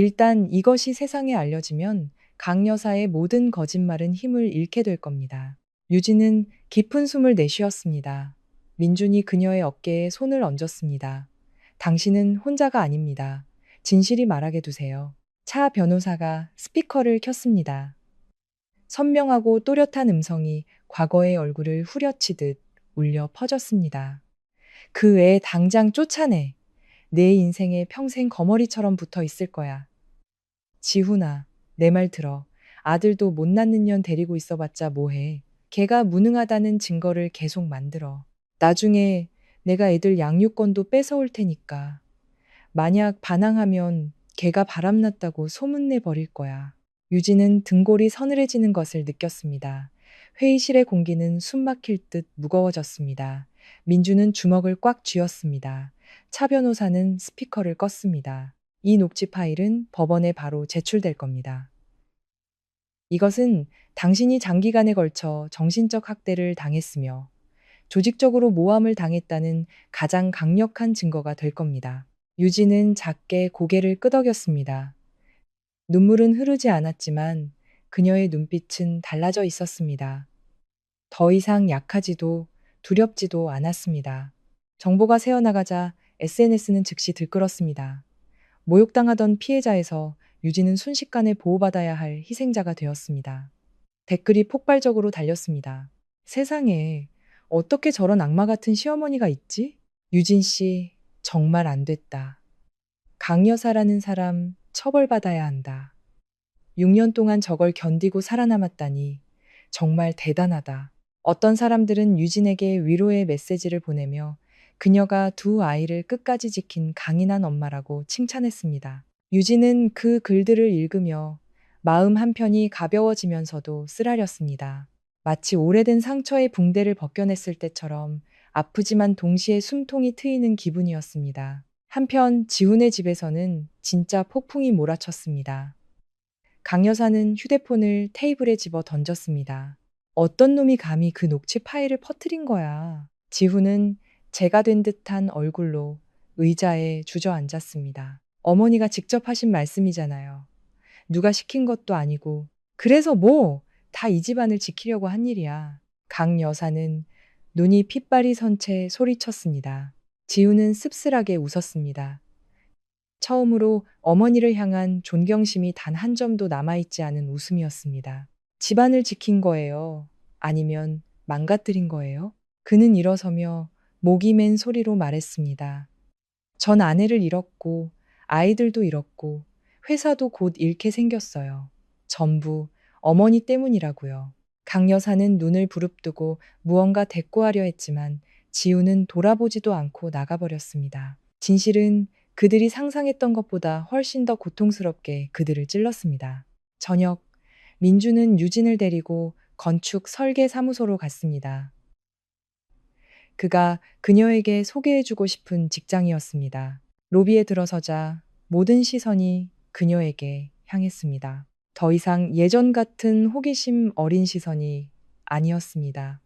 일단 이것이 세상에 알려지면 강 여사의 모든 거짓말은 힘을 잃게 될 겁니다. 유진은 깊은 숨을 내쉬었습니다. 민준이 그녀의 어깨에 손을 얹었습니다. 당신은 혼자가 아닙니다. 진실이 말하게 두세요. 차 변호사가 스피커를 켰습니다. 선명하고 또렷한 음성이 과거의 얼굴을 후려치듯 울려 퍼졌습니다. 그 애 당장 쫓아내. 내 인생에 평생 거머리처럼 붙어 있을 거야. 지훈아, 내 말 들어. 아들도 못 낳는 년 데리고 있어봤자 뭐해. 걔가 무능하다는 증거를 계속 만들어. 나중에 내가 애들 양육권도 뺏어올 테니까. 만약 반항하면 걔가 바람났다고 소문내 버릴 거야. 유진은 등골이 서늘해지는 것을 느꼈습니다. 회의실의 공기는 숨막힐 듯 무거워졌습니다. 민주는 주먹을 꽉 쥐었습니다. 차 변호사는 스피커를 껐습니다. 이 녹취 파일은 법원에 바로 제출될 겁니다. 이것은 당신이 장기간에 걸쳐 정신적 학대를 당했으며 조직적으로 모함을 당했다는 가장 강력한 증거가 될 겁니다. 유진은 작게 고개를 끄덕였습니다. 눈물은 흐르지 않았지만 그녀의 눈빛은 달라져 있었습니다. 더 이상 약하지도 두렵지도 않았습니다. 정보가 새어나가자 SNS는 즉시 들끓었습니다. 모욕당하던 피해자에서 유진은 순식간에 보호받아야 할 희생자가 되었습니다. 댓글이 폭발적으로 달렸습니다. 세상에 어떻게 저런 악마 같은 시어머니가 있지? 유진 씨 정말 안 됐다. 강 여사라는 사람 처벌받아야 한다. 6년 동안 저걸 견디고 살아남았다니 정말 대단하다. 어떤 사람들은 유진에게 위로의 메시지를 보내며 그녀가 두 아이를 끝까지 지킨 강인한 엄마라고 칭찬했습니다. 유진은 그 글들을 읽으며 마음 한편이 가벼워지면서도 쓰라렸습니다. 마치 오래된 상처의 붕대를 벗겨냈을 때처럼 아프지만 동시에 숨통이 트이는 기분이었습니다. 한편 지훈의 집에서는 진짜 폭풍이 몰아쳤습니다. 강 여사는 휴대폰을 테이블에 집어 던졌습니다. 어떤 놈이 감히 그 녹취 파일을 퍼뜨린 거야. 지훈은 재가 된 듯한 얼굴로 의자에 주저앉았습니다. 어머니가 직접 하신 말씀이잖아요. 누가 시킨 것도 아니고. 그래서 뭐, 다 이 집안을 지키려고 한 일이야. 강 여사는 눈이 핏발이 선 채 소리쳤습니다. 지훈은 씁쓸하게 웃었습니다. 처음으로 어머니를 향한 존경심이 단 한 점도 남아있지 않은 웃음이었습니다. 집안을 지킨 거예요? 아니면 망가뜨린 거예요? 그는 일어서며 목이 맨 소리로 말했습니다. 전 아내를 잃었고 아이들도 잃었고 회사도 곧 잃게 생겼어요. 전부 어머니 때문이라고요. 강 여사는 눈을 부릅뜨고 무언가 대꾸하려 했지만 지우는 돌아보지도 않고 나가버렸습니다. 진실은 그들이 상상했던 것보다 훨씬 더 고통스럽게 그들을 찔렀습니다. 저녁, 민주는 유진을 데리고 건축 설계 사무소로 갔습니다. 그가 그녀에게 소개해주고 싶은 직장이었습니다. 로비에 들어서자 모든 시선이 그녀에게 향했습니다. 더 이상 예전 같은 호기심 어린 시선이 아니었습니다.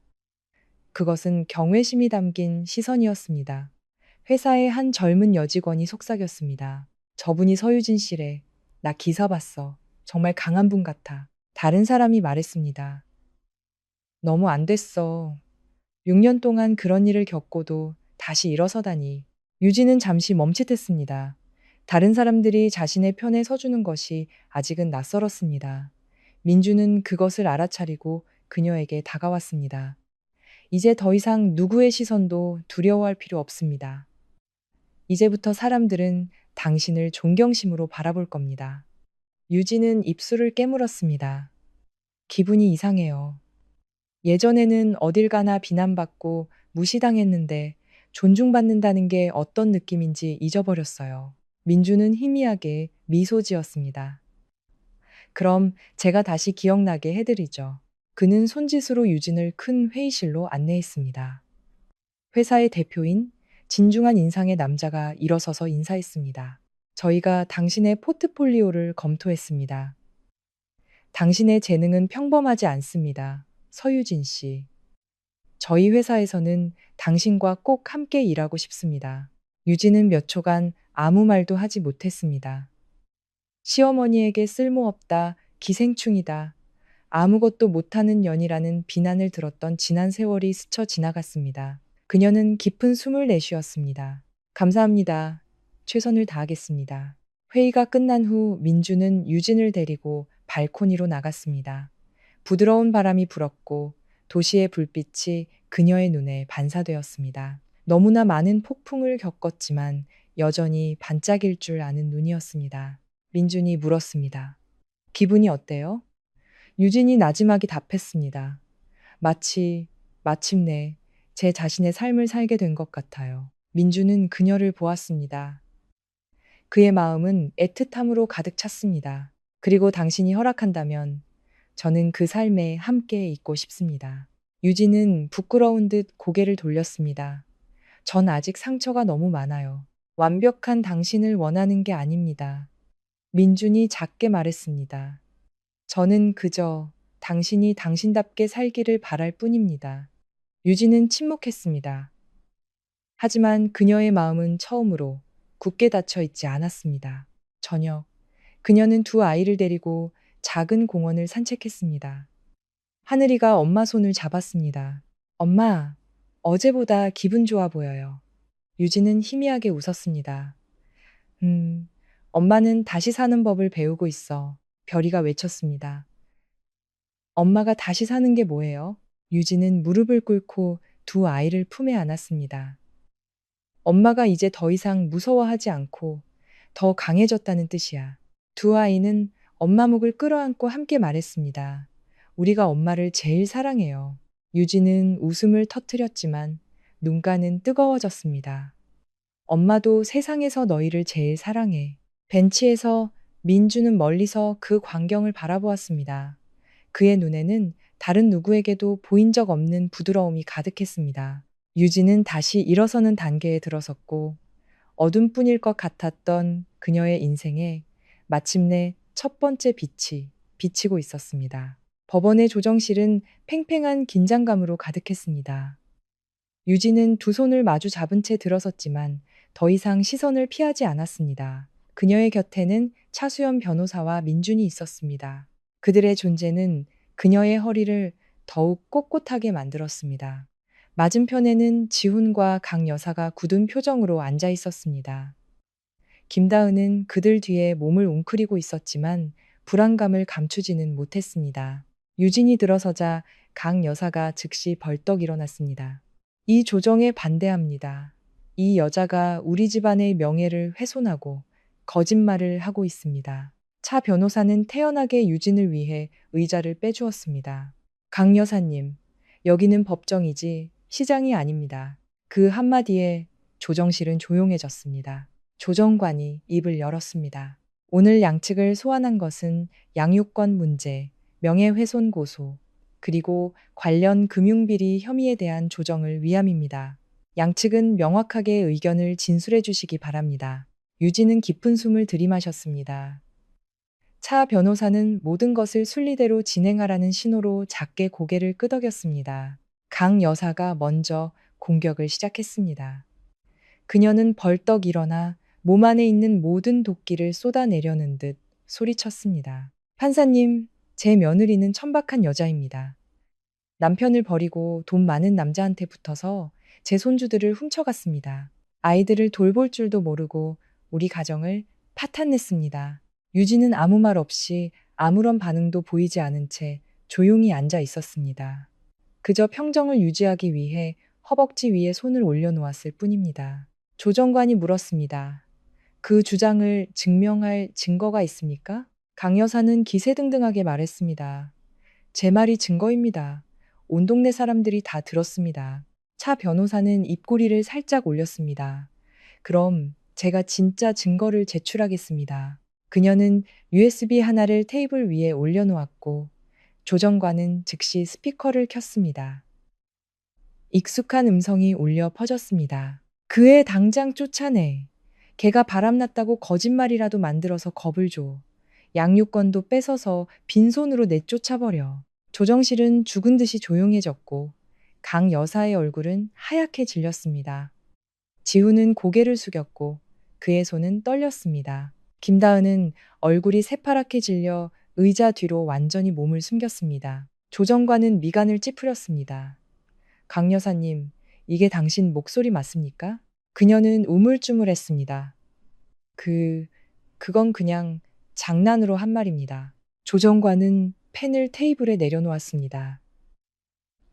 그것은 경외심이 담긴 시선이었습니다. 회사의 한 젊은 여직원이 속삭였습니다. 저분이 서유진 씨래. 나 기사 봤어. 정말 강한 분 같아. 다른 사람이 말했습니다. 너무 안 됐어. 6년 동안 그런 일을 겪고도 다시 일어서다니. 유진은 잠시 멈칫했습니다. 다른 사람들이 자신의 편에 서주는 것이 아직은 낯설었습니다. 민주는 그것을 알아차리고 그녀에게 다가왔습니다. 이제 더 이상 누구의 시선도 두려워할 필요 없습니다. 이제부터 사람들은 당신을 존경심으로 바라볼 겁니다. 유진은 입술을 깨물었습니다. 기분이 이상해요. 예전에는 어딜 가나 비난받고 무시당했는데 존중받는다는 게 어떤 느낌인지 잊어버렸어요. 민주는 희미하게 미소 지었습니다. 그럼 제가 다시 기억나게 해드리죠. 그는 손짓으로 유진을 큰 회의실로 안내했습니다. 회사의 대표인 진중한 인상의 남자가 일어서서 인사했습니다. 저희가 당신의 포트폴리오를 검토했습니다. 당신의 재능은 평범하지 않습니다. 서유진 씨. 저희 회사에서는 당신과 꼭 함께 일하고 싶습니다. 유진은 몇 초간 아무 말도 하지 못했습니다. 시어머니에게 쓸모없다, 기생충이다, 아무것도 못하는 년이라는 비난을 들었던 지난 세월이 스쳐 지나갔습니다. 그녀는 깊은 숨을 내쉬었습니다. 감사합니다. 최선을 다하겠습니다. 회의가 끝난 후 민주는 유진을 데리고 발코니로 나갔습니다. 부드러운 바람이 불었고 도시의 불빛이 그녀의 눈에 반사되었습니다. 너무나 많은 폭풍을 겪었지만 여전히 반짝일 줄 아는 눈이었습니다. 민준이 물었습니다. 기분이 어때요? 유진이 나지막이 답했습니다. 마침내 제 자신의 삶을 살게 된 것 같아요. 민주는 그녀를 보았습니다. 그의 마음은 애틋함으로 가득 찼습니다. 그리고 당신이 허락한다면 저는 그 삶에 함께 있고 싶습니다. 유진은 부끄러운 듯 고개를 돌렸습니다. 전 아직 상처가 너무 많아요. 완벽한 당신을 원하는 게 아닙니다. 민준이 작게 말했습니다. 저는 그저 당신이 당신답게 살기를 바랄 뿐입니다. 유진은 침묵했습니다. 하지만 그녀의 마음은 처음으로 굳게 닫혀 있지 않았습니다. 저녁, 그녀는 두 아이를 데리고 작은 공원을 산책했습니다. 하늘이가 엄마 손을 잡았습니다. 엄마, 어제보다 기분 좋아 보여요. 유진은 희미하게 웃었습니다. 엄마는 다시 사는 법을 배우고 있어. 별이가 외쳤습니다. 엄마가 다시 사는 게 뭐예요? 유진은 무릎을 꿇고 두 아이를 품에 안았습니다. 엄마가 이제 더 이상 무서워하지 않고 더 강해졌다는 뜻이야. 두 아이는 엄마 목을 끌어안고 함께 말했습니다. 우리가 엄마를 제일 사랑해요. 유진은 웃음을 터뜨렸지만 눈가는 뜨거워졌습니다. 엄마도 세상에서 너희를 제일 사랑해. 벤치에서 민주는 멀리서 그 광경을 바라보았습니다. 그의 눈에는 다른 누구에게도 보인 적 없는 부드러움이 가득했습니다. 유진은 다시 일어서는 단계에 들어섰고 어둠뿐일 것 같았던 그녀의 인생에 마침내 첫 번째 빛이 비치고 있었습니다. 법원의 조정실은 팽팽한 긴장감으로 가득했습니다. 유진은 두 손을 마주 잡은 채 들어섰지만 더 이상 시선을 피하지 않았습니다. 그녀의 곁에는 차수연 변호사와 민준이 있었습니다. 그들의 존재는 그녀의 허리를 더욱 꼿꼿하게 만들었습니다. 맞은편에는 지훈과 강 여사가 굳은 표정으로 앉아 있었습니다. 김다은은 그들 뒤에 몸을 웅크리고 있었지만 불안감을 감추지는 못했습니다. 유진이 들어서자 강 여사가 즉시 벌떡 일어났습니다. 이 조정에 반대합니다. 이 여자가 우리 집안의 명예를 훼손하고 거짓말을 하고 있습니다. 차 변호사는 태연하게 유진을 위해 의자를 빼주었습니다. 강 여사님, 여기는 법정이지 시장이 아닙니다. 그 한마디에 조정실은 조용해졌습니다. 조정관이 입을 열었습니다. 오늘 양측을 소환한 것은 양육권 문제, 명예훼손 고소, 그리고 관련 금융비리 혐의에 대한 조정을 위함입니다. 양측은 명확하게 의견을 진술해 주시기 바랍니다. 유진은 깊은 숨을 들이마셨습니다. 차 변호사는 모든 것을 순리대로 진행하라는 신호로 작게 고개를 끄덕였습니다. 강 여사가 먼저 공격을 시작했습니다. 그녀는 벌떡 일어나 몸 안에 있는 모든 도끼를 쏟아내려는 듯 소리쳤습니다. 판사님, 제 며느리는 천박한 여자입니다. 남편을 버리고 돈 많은 남자한테 붙어서 제 손주들을 훔쳐갔습니다. 아이들을 돌볼 줄도 모르고 우리 가정을 파탄냈습니다. 유진은 아무 말 없이 아무런 반응도 보이지 않은 채 조용히 앉아 있었습니다. 그저 평정을 유지하기 위해 허벅지 위에 손을 올려놓았을 뿐입니다. 조정관이 물었습니다. 그 주장을 증명할 증거가 있습니까? 강 여사는 기세등등하게 말했습니다. 제 말이 증거입니다. 온 동네 사람들이 다 들었습니다. 차 변호사는 입꼬리를 살짝 올렸습니다. 그럼 제가 진짜 증거를 제출하겠습니다. 그녀는 USB 하나를 테이블 위에 올려놓았고 조정관은 즉시 스피커를 켰습니다. 익숙한 음성이 울려 퍼졌습니다. 그애 당장 쫓아내. 걔가 바람났다고 거짓말이라도 만들어서 겁을 줘. 양육권도 뺏어서 빈손으로 내쫓아버려. 조정실은 죽은 듯이 조용해졌고 강 여사의 얼굴은 하얗게 질렸습니다. 지훈은 고개를 숙였고 그의 손은 떨렸습니다. 김다은은 얼굴이 새파랗게 질려 의자 뒤로 완전히 몸을 숨겼습니다. 조정관은 미간을 찌푸렸습니다. 강 여사님, 이게 당신 목소리 맞습니까? 그녀는 우물쭈물했습니다. 그건 그냥 장난으로 한 말입니다. 조정관은 펜을 테이블에 내려놓았습니다.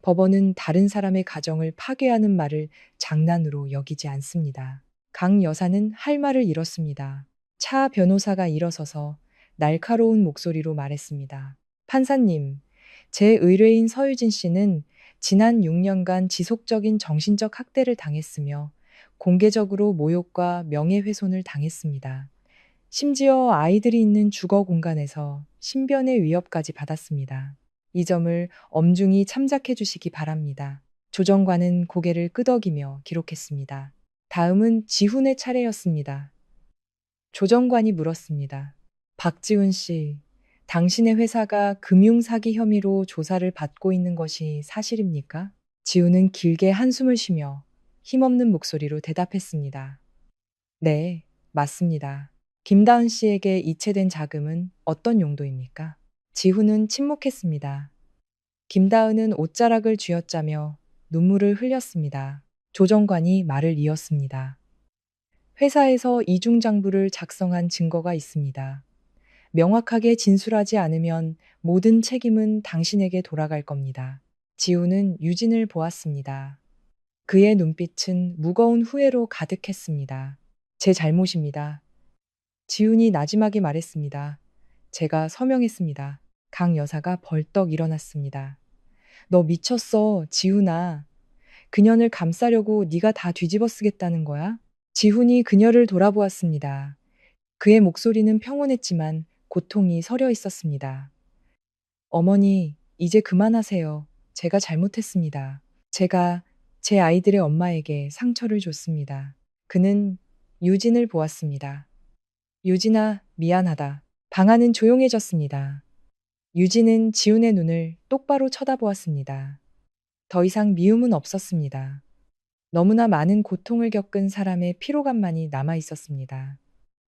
법원은 다른 사람의 가정을 파괴하는 말을 장난으로 여기지 않습니다. 강 여사는 할 말을 잃었습니다. 차 변호사가 일어서서 날카로운 목소리로 말했습니다. 판사님, 제 의뢰인 서유진 씨는 지난 6년간 지속적인 정신적 학대를 당했으며 공개적으로 모욕과 명예훼손을 당했습니다. 심지어 아이들이 있는 주거 공간에서 신변의 위협까지 받았습니다. 이 점을 엄중히 참작해 주시기 바랍니다. 조정관은 고개를 끄덕이며 기록했습니다. 다음은 지훈의 차례였습니다. 조정관이 물었습니다. 박지훈 씨, 당신의 회사가 금융사기 혐의로 조사를 받고 있는 것이 사실입니까? 지훈은 길게 한숨을 쉬며 힘없는 목소리로 대답했습니다. 네, 맞습니다. 김다은 씨에게 이체된 자금은 어떤 용도입니까? 지훈은 침묵했습니다. 김다은은 옷자락을 쥐어짜며 눈물을 흘렸습니다. 조정관이 말을 이었습니다. 회사에서 이중장부를 작성한 증거가 있습니다. 명확하게 진술하지 않으면 모든 책임은 당신에게 돌아갈 겁니다. 지훈은 유진을 보았습니다. 그의 눈빛은 무거운 후회로 가득했습니다. 제 잘못입니다. 지훈이 나지막이 말했습니다. 제가 서명했습니다. 강 여사가 벌떡 일어났습니다. 너 미쳤어, 지훈아. 그년을 감싸려고 네가 다 뒤집어 쓰겠다는 거야? 지훈이 그녀를 돌아보았습니다. 그의 목소리는 평온했지만 고통이 서려 있었습니다. 어머니, 이제 그만하세요. 제가 잘못했습니다. 제가 제 아이들의 엄마에게 상처를 줬습니다. 그는 유진을 보았습니다. 유진아, 미안하다. 방 안은 조용해졌습니다. 유진은 지훈의 눈을 똑바로 쳐다보았습니다. 더 이상 미움은 없었습니다. 너무나 많은 고통을 겪은 사람의 피로감만이 남아 있었습니다.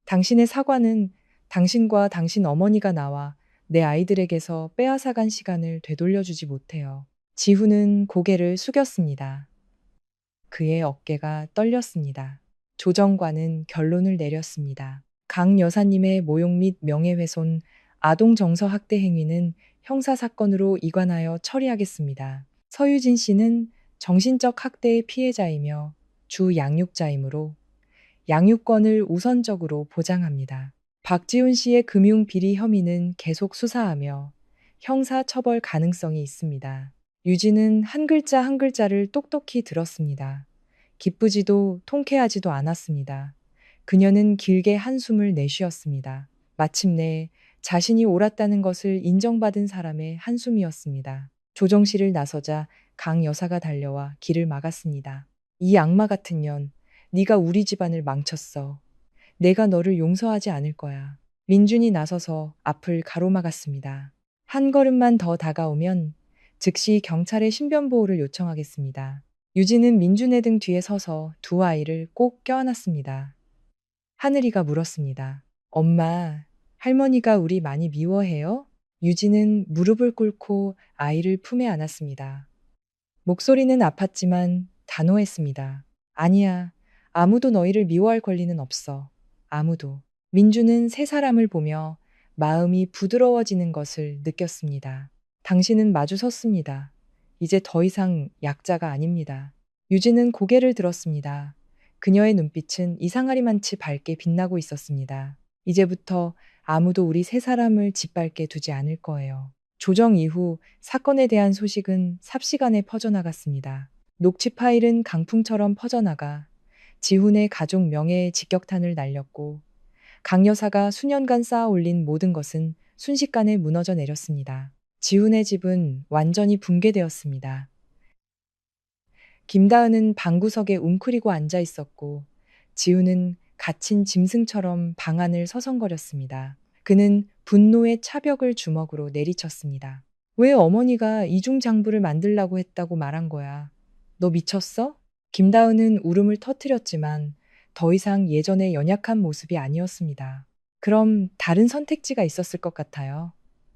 당신의 사과는 당신과 당신 어머니가 나와 내 아이들에게서 빼앗아간 시간을 되돌려주지 못해요. 지훈은 고개를 숙였습니다. 그의 어깨가 떨렸습니다. 조정관은 결론을 내렸습니다. 강 여사님의 모욕 및 명예훼손, 아동 정서 학대 행위는 형사사건으로 이관하여 처리하겠습니다. 서유진 씨는 정신적 학대의 피해자이며 주 양육자이므로 양육권을 우선적으로 보장합니다. 박지훈 씨의 금융 비리 혐의는 계속 수사하며 형사 처벌 가능성이 있습니다. 유진은 한 글자 한 글자를 똑똑히 들었습니다. 기쁘지도 통쾌하지도 않았습니다. 그녀는 길게 한숨을 내쉬었습니다. 마침내 자신이 옳았다는 것을 인정받은 사람의 한숨이었습니다. 조정실을 나서자 강 여사가 달려와 길을 막았습니다. 이 악마 같은 년, 네가 우리 집안을 망쳤어. 내가 너를 용서하지 않을 거야. 민준이 나서서 앞을 가로막았습니다. 한 걸음만 더 다가오면 즉시 경찰에 신변보호를 요청하겠습니다. 유진은 민준의 등 뒤에 서서 두 아이를 꼭 껴안았습니다. 하늘이가 물었습니다. 엄마, 할머니가 우리 많이 미워해요? 유진은 무릎을 꿇고 아이를 품에 안았습니다. 목소리는 아팠지만 단호했습니다. 아니야, 아무도 너희를 미워할 권리는 없어. 아무도. 민주는 세 사람을 보며 마음이 부드러워지는 것을 느꼈습니다. 당신은 마주 섰습니다. 이제 더 이상 약자가 아닙니다. 유진은 고개를 들었습니다. 그녀의 눈빛은 이상하리만치 밝게 빛나고 있었습니다. 이제부터 아무도 우리 세 사람을 짓밟게 두지 않을 거예요. 조정 이후 사건에 대한 소식은 삽시간에 퍼져나갔습니다. 녹취 파일은 강풍처럼 퍼져나가 지훈의 가족 명예에 직격탄을 날렸고 강 여사가 수년간 쌓아 올린 모든 것은 순식간에 무너져 내렸습니다. 지훈의 집은 완전히 붕괴되었습니다. 김다은은 방구석에 웅크리고 앉아 있었고 지훈은 갇힌 짐승처럼 방 안을 서성거렸습니다. 그는 분노의 차벽을 주먹으로 내리쳤습니다. 왜 어머니가 이중장부를 만들라고 했다고 말한 거야? 너 미쳤어? 김다은은 울음을 터뜨렸지만 더 이상 예전의 연약한 모습이 아니었습니다. 그럼 다른 선택지가 있었을 것 같아요.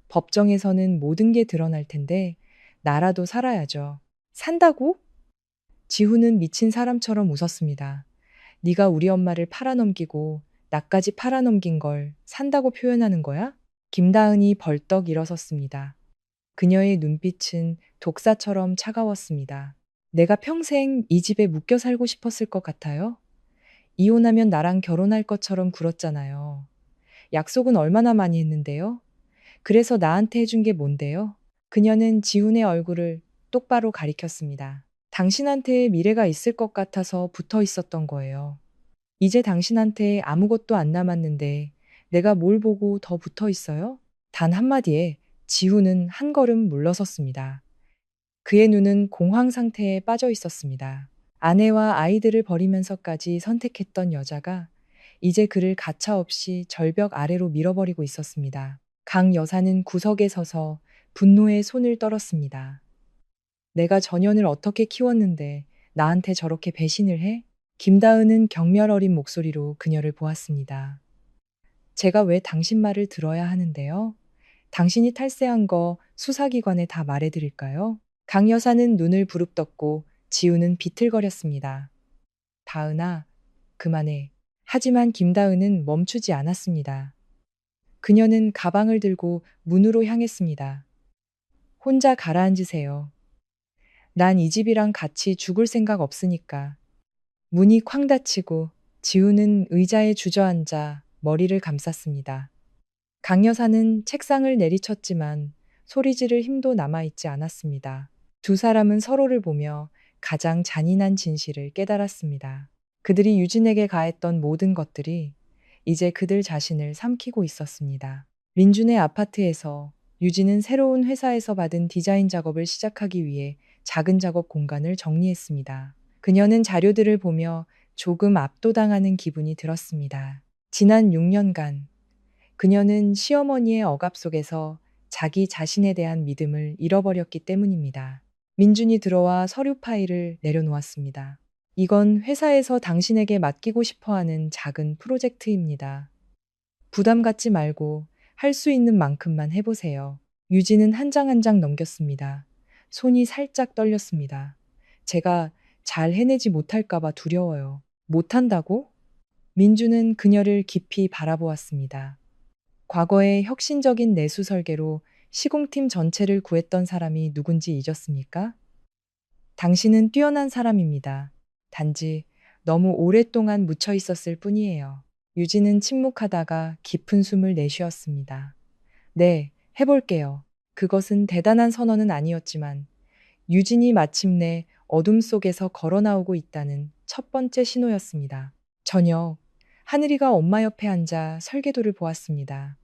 법정에서는 모든 게 드러날 텐데 나라도 살아야죠. 산다고? 지훈은 미친 사람처럼 웃었습니다. 네가 우리 엄마를 팔아넘기고 나까지 팔아넘긴 걸 산다고 표현하는 거야? 김다은이 벌떡 일어섰습니다. 그녀의 눈빛은 독사처럼 차가웠습니다. 내가 평생 이 집에 묶여 살고 싶었을 것 같아요? 이혼하면 나랑 결혼할 것처럼 굴었잖아요. 약속은 얼마나 많이 했는데요? 그래서 나한테 해준 게 뭔데요? 그녀는 지훈의 얼굴을 똑바로 가리켰습니다. 당신한테 미래가 있을 것 같아서 붙어 있었던 거예요. 이제 당신한테 아무것도 안 남았는데 내가 뭘 보고 더 붙어 있어요? 단 한마디에 지훈은 한 걸음 물러섰습니다. 그의 눈은 공황 상태에 빠져 있었습니다. 아내와 아이들을 버리면서까지 선택했던 여자가 이제 그를 가차없이 절벽 아래로 밀어버리고 있었습니다. 강 여사는 구석에 서서 분노에 손을 떨었습니다. 내가 전현을 어떻게 키웠는데 나한테 저렇게 배신을 해? 김다은은 경멸 어린 목소리로 그녀를 보았습니다. 제가 왜 당신 말을 들어야 하는데요? 당신이 탈세한 거 수사기관에 다 말해드릴까요? 강 여사는 눈을 부릅떴고 지우는 비틀거렸습니다. 다은아, 그만해. 하지만 김다은은 멈추지 않았습니다. 그녀는 가방을 들고 문으로 향했습니다. 혼자 가라앉으세요. 난 이 집이랑 같이 죽을 생각 없으니까. 문이 쾅 닫히고 지우는 의자에 주저앉아 머리를 감쌌습니다. 강 여사는 책상을 내리쳤지만 소리 지를 힘도 남아있지 않았습니다. 두 사람은 서로를 보며 가장 잔인한 진실을 깨달았습니다. 그들이 유진에게 가했던 모든 것들이 이제 그들 자신을 삼키고 있었습니다. 민준의 아파트에서 유진은 새로운 회사에서 받은 디자인 작업을 시작하기 위해 작은 작업 공간을 정리했습니다. 그녀는 자료들을 보며 조금 압도당하는 기분이 들었습니다. 지난 6년간 그녀는 시어머니의 억압 속에서 자기 자신에 대한 믿음을 잃어버렸기 때문입니다. 민준이 들어와 서류 파일을 내려놓았습니다. 이건 회사에서 당신에게 맡기고 싶어 하는 작은 프로젝트입니다. 부담 갖지 말고 할 수 있는 만큼만 해보세요. 유진은 한 장 한 장 넘겼습니다. 손이 살짝 떨렸습니다. 제가 잘 해내지 못할까봐 두려워요. 못한다고? 민주는 그녀를 깊이 바라보았습니다. 과거의 혁신적인 내수 설계로 시공팀 전체를 구했던 사람이 누군지 잊었습니까? 당신은 뛰어난 사람입니다. 단지 너무 오랫동안 묻혀 있었을 뿐이에요. 유진은 침묵하다가 깊은 숨을 내쉬었습니다. 네, 해볼게요. 그것은 대단한 선언은 아니었지만 유진이 마침내 어둠 속에서 걸어 나오고 있다는 첫 번째 신호였습니다. 저녁, 하늘이가 엄마 옆에 앉아 설계도를 보았습니다.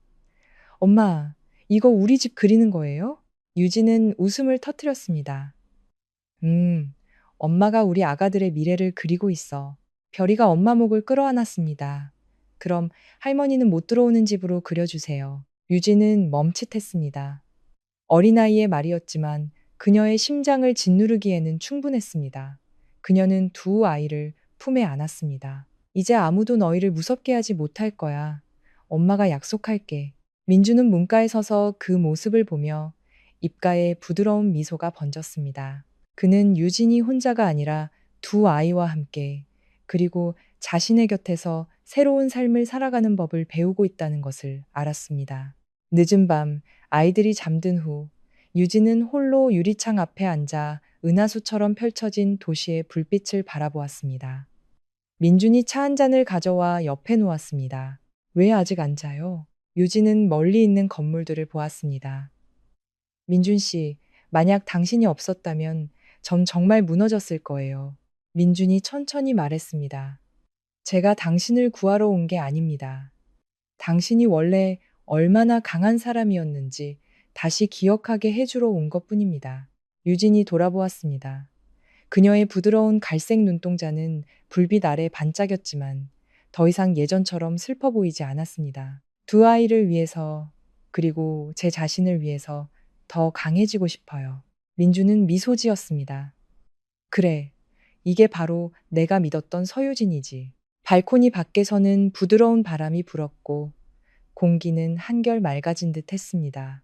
엄마, 이거 우리 집 그리는 거예요? 유진은 웃음을 터뜨렸습니다. 음, 엄마가 우리 아가들의 미래를 그리고 있어. 별이가 엄마 목을 끌어안았습니다. 그럼 할머니는 못 들어오는 집으로 그려주세요. 유진은 멈칫했습니다. 어린아이의 말이었지만 그녀의 심장을 짓누르기에는 충분했습니다. 그녀는 두 아이를 품에 안았습니다. 이제 아무도 너희를 무섭게 하지 못할 거야. 엄마가 약속할게. 민주는 문가에 서서 그 모습을 보며 입가에 부드러운 미소가 번졌습니다. 그는 유진이 혼자가 아니라 두 아이와 함께 그리고 자신의 곁에서 새로운 삶을 살아가는 법을 배우고 있다는 것을 알았습니다. 늦은 밤 아이들이 잠든 후 유진은 홀로 유리창 앞에 앉아 은하수처럼 펼쳐진 도시의 불빛을 바라보았습니다. 민준이 차 한 잔을 가져와 옆에 놓았습니다. 왜 아직 안 자요? 유진은 멀리 있는 건물들을 보았습니다. 민준 씨, 만약 당신이 없었다면 전 정말 무너졌을 거예요. 민준이 천천히 말했습니다. 제가 당신을 구하러 온 게 아닙니다. 당신이 원래 얼마나 강한 사람이었는지 다시 기억하게 해주러 온 것뿐입니다. 유진이 돌아보았습니다. 그녀의 부드러운 갈색 눈동자는 불빛 아래 반짝였지만 더 이상 예전처럼 슬퍼 보이지 않았습니다. 두 아이를 위해서 그리고 제 자신을 위해서 더 강해지고 싶어요. 민주는 미소 지었습니다. 그래, 이게 바로 내가 믿었던 서유진이지. 발코니 밖에서는 부드러운 바람이 불었고 공기는 한결 맑아진 듯 했습니다.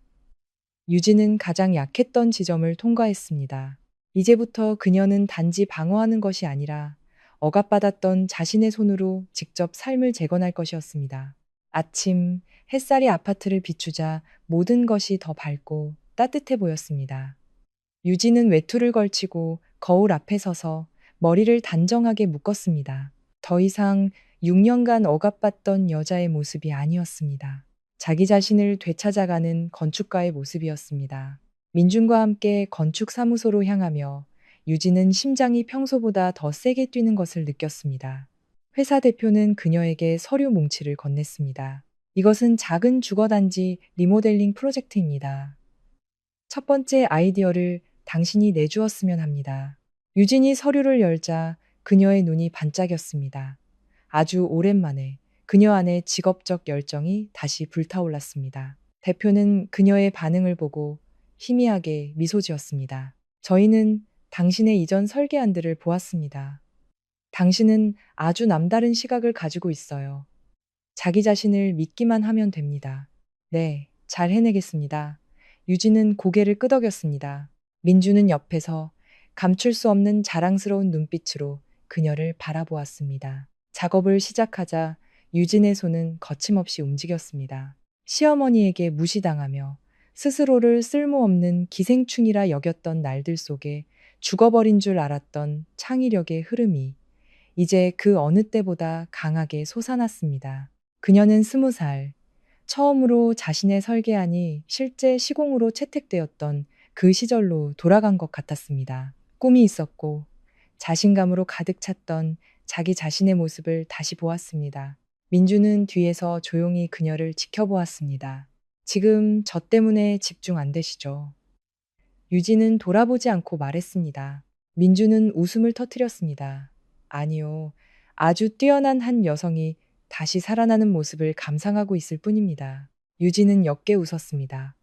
유진은 가장 약했던 지점을 통과했습니다. 이제부터 그녀는 단지 방어하는 것이 아니라 억압받았던 자신의 손으로 직접 삶을 재건할 것이었습니다. 아침, 햇살이 아파트를 비추자 모든 것이 더 밝고 따뜻해 보였습니다. 유진은 외투를 걸치고 거울 앞에 서서 머리를 단정하게 묶었습니다. 더 이상 6년간 억압받던 여자의 모습이 아니었습니다. 자기 자신을 되찾아가는 건축가의 모습이었습니다. 민준과 함께 건축사무소로 향하며 유진은 심장이 평소보다 더 세게 뛰는 것을 느꼈습니다. 회사 대표는 그녀에게 서류 뭉치를 건넸습니다. 이것은 작은 주거단지 리모델링 프로젝트입니다. 첫 번째 아이디어를 당신이 내주었으면 합니다. 유진이 서류를 열자 그녀의 눈이 반짝였습니다. 아주 오랜만에 그녀 안에 직업적 열정이 다시 불타올랐습니다. 대표는 그녀의 반응을 보고 희미하게 미소 지었습니다. 저희는 당신의 이전 설계안들을 보았습니다. 당신은 아주 남다른 시각을 가지고 있어요. 자기 자신을 믿기만 하면 됩니다. 네, 잘 해내겠습니다. 유진은 고개를 끄덕였습니다. 민주는 옆에서 감출 수 없는 자랑스러운 눈빛으로 그녀를 바라보았습니다. 작업을 시작하자 유진의 손은 거침없이 움직였습니다. 시어머니에게 무시당하며 스스로를 쓸모없는 기생충이라 여겼던 날들 속에 죽어버린 줄 알았던 창의력의 흐름이 이제 그 어느 때보다 강하게 솟아났습니다. 그녀는 20살, 처음으로 자신의 설계안이 실제 시공으로 채택되었던 그 시절로 돌아간 것 같았습니다. 꿈이 있었고 자신감으로 가득 찼던 자기 자신의 모습을 다시 보았습니다. 민주는 뒤에서 조용히 그녀를 지켜보았습니다. 지금 저 때문에 집중 안 되시죠? 유진은 돌아보지 않고 말했습니다. 민주는 웃음을 터뜨렸습니다. 아니요. 아주 뛰어난 한 여성이 다시 살아나는 모습을 감상하고 있을 뿐입니다. 유진은 옅게 웃었습니다.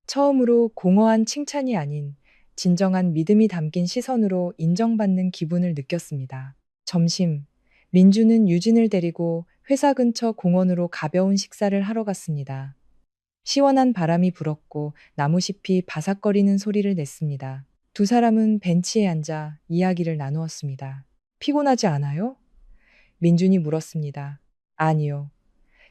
처음으로 공허한 칭찬이 아닌 진정한 믿음이 담긴 시선으로 인정받는 기분을 느꼈습니다. 점심, 민주는 유진을 데리고 회사 근처 공원으로 가벼운 식사를 하러 갔습니다. 시원한 바람이 불었고 나무잎이 바삭거리는 소리를 냈습니다. 두 사람은 벤치에 앉아 이야기를 나누었습니다. 피곤하지 않아요? 민준이 물었습니다. 아니요.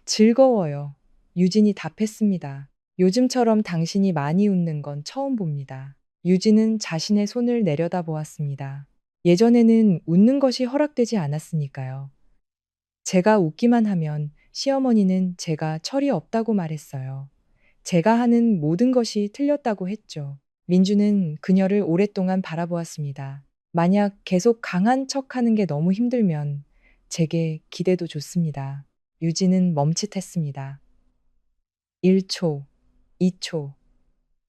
즐거워요. 유진이 답했습니다. 요즘처럼 당신이 많이 웃는 건 처음 봅니다. 유진은 자신의 손을 내려다보았습니다. 예전에는 웃는 것이 허락되지 않았으니까요. 제가 웃기만 하면 시어머니는 제가 철이 없다고 말했어요. 제가 하는 모든 것이 틀렸다고 했죠. 민주는 그녀를 오랫동안 바라보았습니다. 만약 계속 강한 척 하는 게 너무 힘들면 제게 기대도 좋습니다. 유진은 멈칫했습니다. 1초, 2초.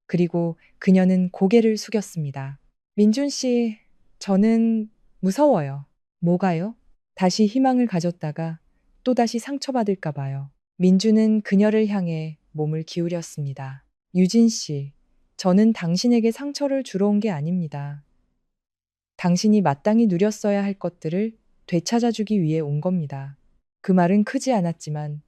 그리고 그녀는 고개를 숙였습니다. 민준 씨, 저는 무서워요. 뭐가요? 다시 희망을 가졌다가 또다시 상처받을까 봐요. 민주는 그녀를 향해 몸을 기울였습니다. 유진 씨, 저는 당신에게 상처를 주러 온 게 아닙니다. 당신이 마땅히 누렸어야 할 것들을 되찾아주기 위해 온 겁니다. 그 말은 크지 않았지만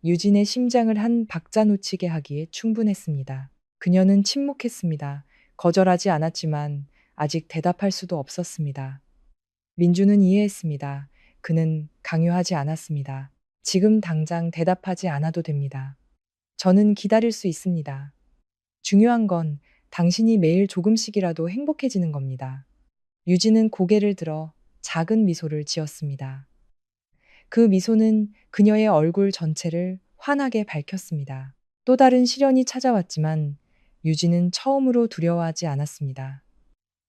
유진의 심장을 한 박자 놓치게 하기에 충분했습니다. 그녀는 침묵했습니다. 거절하지 않았지만 아직 대답할 수도 없었습니다. 민주는 이해했습니다. 그는 강요하지 않았습니다. 지금 당장 대답하지 않아도 됩니다. 저는 기다릴 수 있습니다. 중요한 건 당신이 매일 조금씩이라도 행복해지는 겁니다. 유진은 고개를 들어 작은 미소를 지었습니다. 그 미소는 그녀의 얼굴 전체를 환하게 밝혔습니다. 또 다른 시련이 찾아왔지만 유진은 처음으로 두려워하지 않았습니다.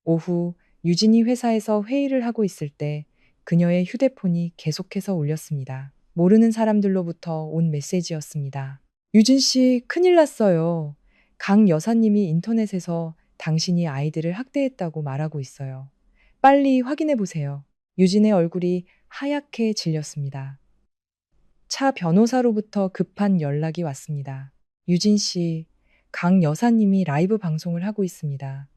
오후 유진이 회사에서 회의를 하고 있을 때 그녀의 휴대폰이 계속해서 울렸습니다. 모르는 사람들로부터 온 메시지였습니다. 유진 씨, 큰일 났어요. 강 여사님이 인터넷에서 당신이 아이들을 학대했다고 말하고 있어요. 빨리 확인해 보세요. 유진의 얼굴이 하얗게 질렸습니다. 차 변호사로부터 급한 연락이 왔습니다. 유진 씨, 강 여사님이 라이브 방송을 하고 있습니다.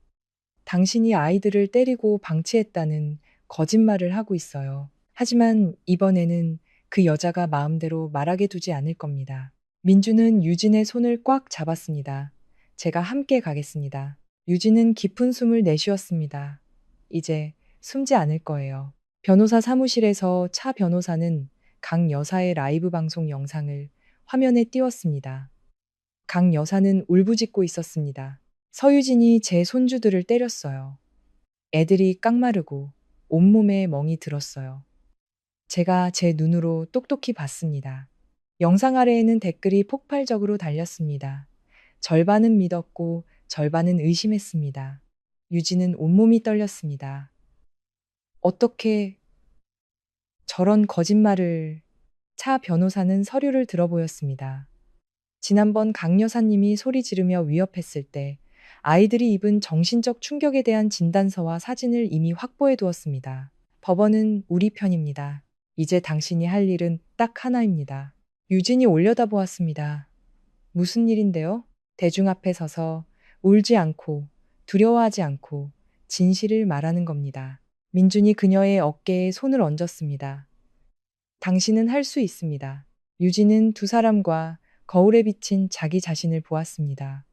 당신이 아이들을 때리고 방치했다는 거짓말을 하고 있어요. 하지만 이번에는 그 여자가 마음대로 말하게 두지 않을 겁니다. 민주는 유진의 손을 꽉 잡았습니다. 제가 함께 가겠습니다. 유진은 깊은 숨을 내쉬었습니다. 이제 숨지 않을 거예요. 변호사 사무실에서 차 변호사는 강 여사의 라이브 방송 영상을 화면에 띄웠습니다. 강 여사는 울부짖고 있었습니다. 서유진이 제 손주들을 때렸어요. 애들이 깡마르고 온몸에 멍이 들었어요. 제가 제 눈으로 똑똑히 봤습니다. 영상 아래에는 댓글이 폭발적으로 달렸습니다. 절반은 믿었고 절반은 의심했습니다. 유진은 온몸이 떨렸습니다. 어떻게 저런 거짓말을. 차 변호사는 서류를 들어보였습니다. 지난번 강 여사님이 소리 지르며 위협했을 때 아이들이 입은 정신적 충격에 대한 진단서와 사진을 이미 확보해 두었습니다. 법원은 우리 편입니다. 이제 당신이 할 일은 딱 하나입니다. 유진이 올려다보았습니다. 무슨 일인데요? 대중 앞에 서서 울지 않고 두려워하지 않고 진실을 말하는 겁니다. 민준이 그녀의 어깨에 손을 얹었습니다. 당신은 할 수 있습니다. 유진은 두 사람과 거울에 비친 자기 자신을 보았습니다.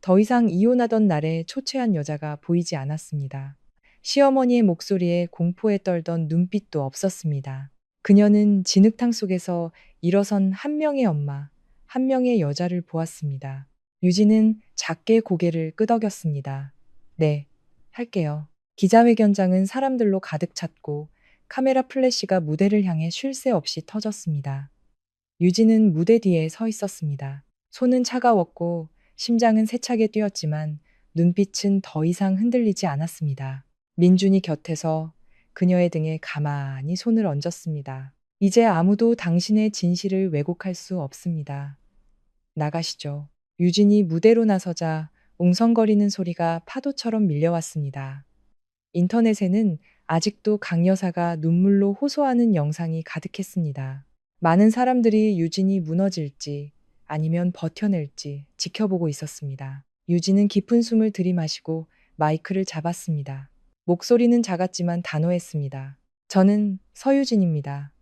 더 이상 이혼하던 날의 초췌한 여자가 보이지 않았습니다. 시어머니의 목소리에 공포에 떨던 눈빛도 없었습니다. 그녀는 진흙탕 속에서 일어선 한 명의 엄마, 한 명의 여자를 보았습니다. 유진은 작게 고개를 끄덕였습니다. 네, 할게요. 기자회견장은 사람들로 가득 찼고 카메라 플래시가 무대를 향해 쉴 새 없이 터졌습니다. 유진은 무대 뒤에 서 있었습니다. 손은 차가웠고 심장은 세차게 뛰었지만 눈빛은 더 이상 흔들리지 않았습니다. 민준이 곁에서 그녀의 등에 가만히 손을 얹었습니다. 이제 아무도 당신의 진실을 왜곡할 수 없습니다. 나가시죠. 유진이 무대로 나서자 웅성거리는 소리가 파도처럼 밀려왔습니다. 인터넷에는 아직도 강 여사가 눈물로 호소하는 영상이 가득했습니다. 많은 사람들이 유진이 무너질지 아니면 버텨낼지 지켜보고 있었습니다. 유진은 깊은 숨을 들이마시고 마이크를 잡았습니다. 목소리는 작았지만 단호했습니다. 저는 서유진입니다.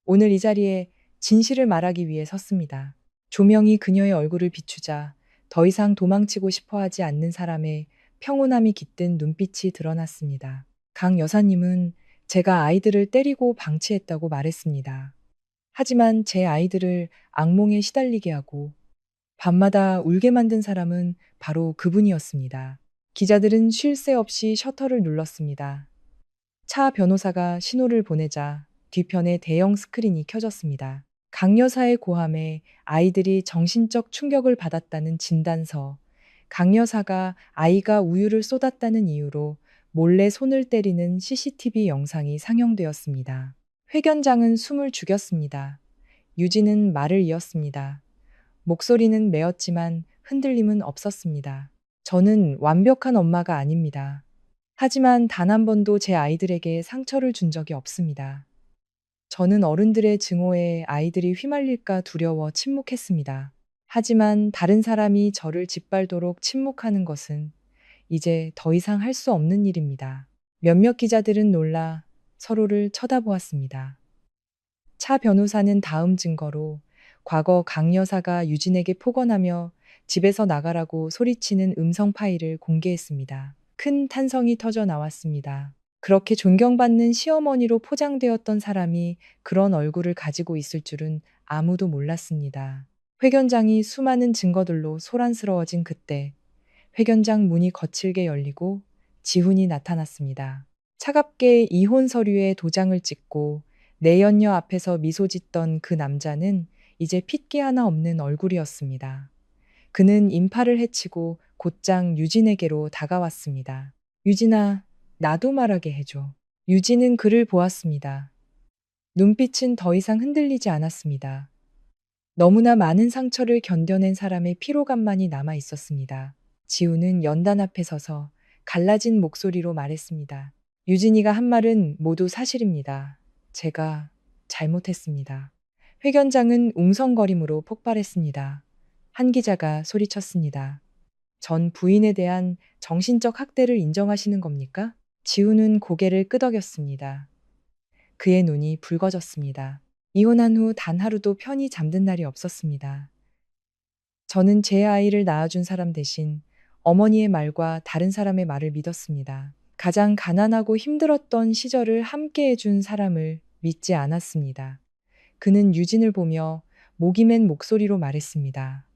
오늘 이 자리에 진실을 말하기 위해 섰습니다. 조명이 그녀의 얼굴을 비추자 더 이상 도망치고 싶어 하지 않는 사람의 평온함이 깃든 눈빛이 드러났습니다. 강 여사님은 제가 아이들을 때리고 방치했다고 말했습니다. 하지만 제 아이들을 악몽에 시달리게 하고 밤마다 울게 만든 사람은 바로 그분이었습니다. 기자들은 쉴 새 없이 셔터를 눌렀습니다. 차 변호사가 신호를 보내자 뒤편에 대형 스크린이 켜졌습니다. 강 여사의 고함에 아이들이 정신적 충격을 받았다는 진단서, 강 여사가 아이가 우유를 쏟았다는 이유로 몰래 손을 때리는 CCTV 영상이 상영되었습니다. 회견장은 숨을 죽였습니다. 유진은 말을 이었습니다. 목소리는 메었지만 흔들림은 없었습니다. 저는 완벽한 엄마가 아닙니다. 하지만 단 한 번도 제 아이들에게 상처를 준 적이 없습니다. 저는 어른들의 증오에 아이들이 휘말릴까 두려워 침묵했습니다. 하지만 다른 사람이 저를 짓밟도록 침묵하는 것은 이제 더 이상 할 수 없는 일입니다. 몇몇 기자들은 놀라 서로를 쳐다보았습니다. 차 변호사는 다음 증거로 과거 강 여사가 유진에게 폭언하며 집에서 나가라고 소리치는 음성 파일을 공개했습니다. 큰 탄성이 터져 나왔습니다. 그렇게 존경받는 시어머니로 포장되었던 사람이 그런 얼굴을 가지고 있을 줄은 아무도 몰랐습니다. 회견장이 수많은 증거들로 소란스러워진 그때 회견장 문이 거칠게 열리고 지훈이 나타났습니다. 차갑게 이혼 서류에 도장을 찍고 내연녀 앞에서 미소 짓던 그 남자는 이제 핏기 하나 없는 얼굴이었습니다. 그는 인파를 헤치고 곧장 유진에게로 다가왔습니다. 유진아, 나도 말하게 해줘. 유진은 그를 보았습니다. 눈빛은 더 이상 흔들리지 않았습니다. 너무나 많은 상처를 견뎌낸 사람의 피로감만이 남아 있었습니다. 지우는 연단 앞에 서서 갈라진 목소리로 말했습니다. 유진이가 한 말은 모두 사실입니다. 제가 잘못했습니다. 회견장은 웅성거림으로 폭발했습니다. 한 기자가 소리쳤습니다. 전 부인에 대한 정신적 학대를 인정하시는 겁니까? 지우는 고개를 끄덕였습니다. 그의 눈이 붉어졌습니다. 이혼한 후 단 하루도 편히 잠든 날이 없었습니다. 저는 제 아이를 낳아준 사람 대신 어머니의 말과 다른 사람의 말을 믿었습니다. 가장 가난하고 힘들었던 시절을 함께 해준 사람을 믿지 않았습니다. 그는 유진을 보며 목이 맨 목소리로 말했습니다.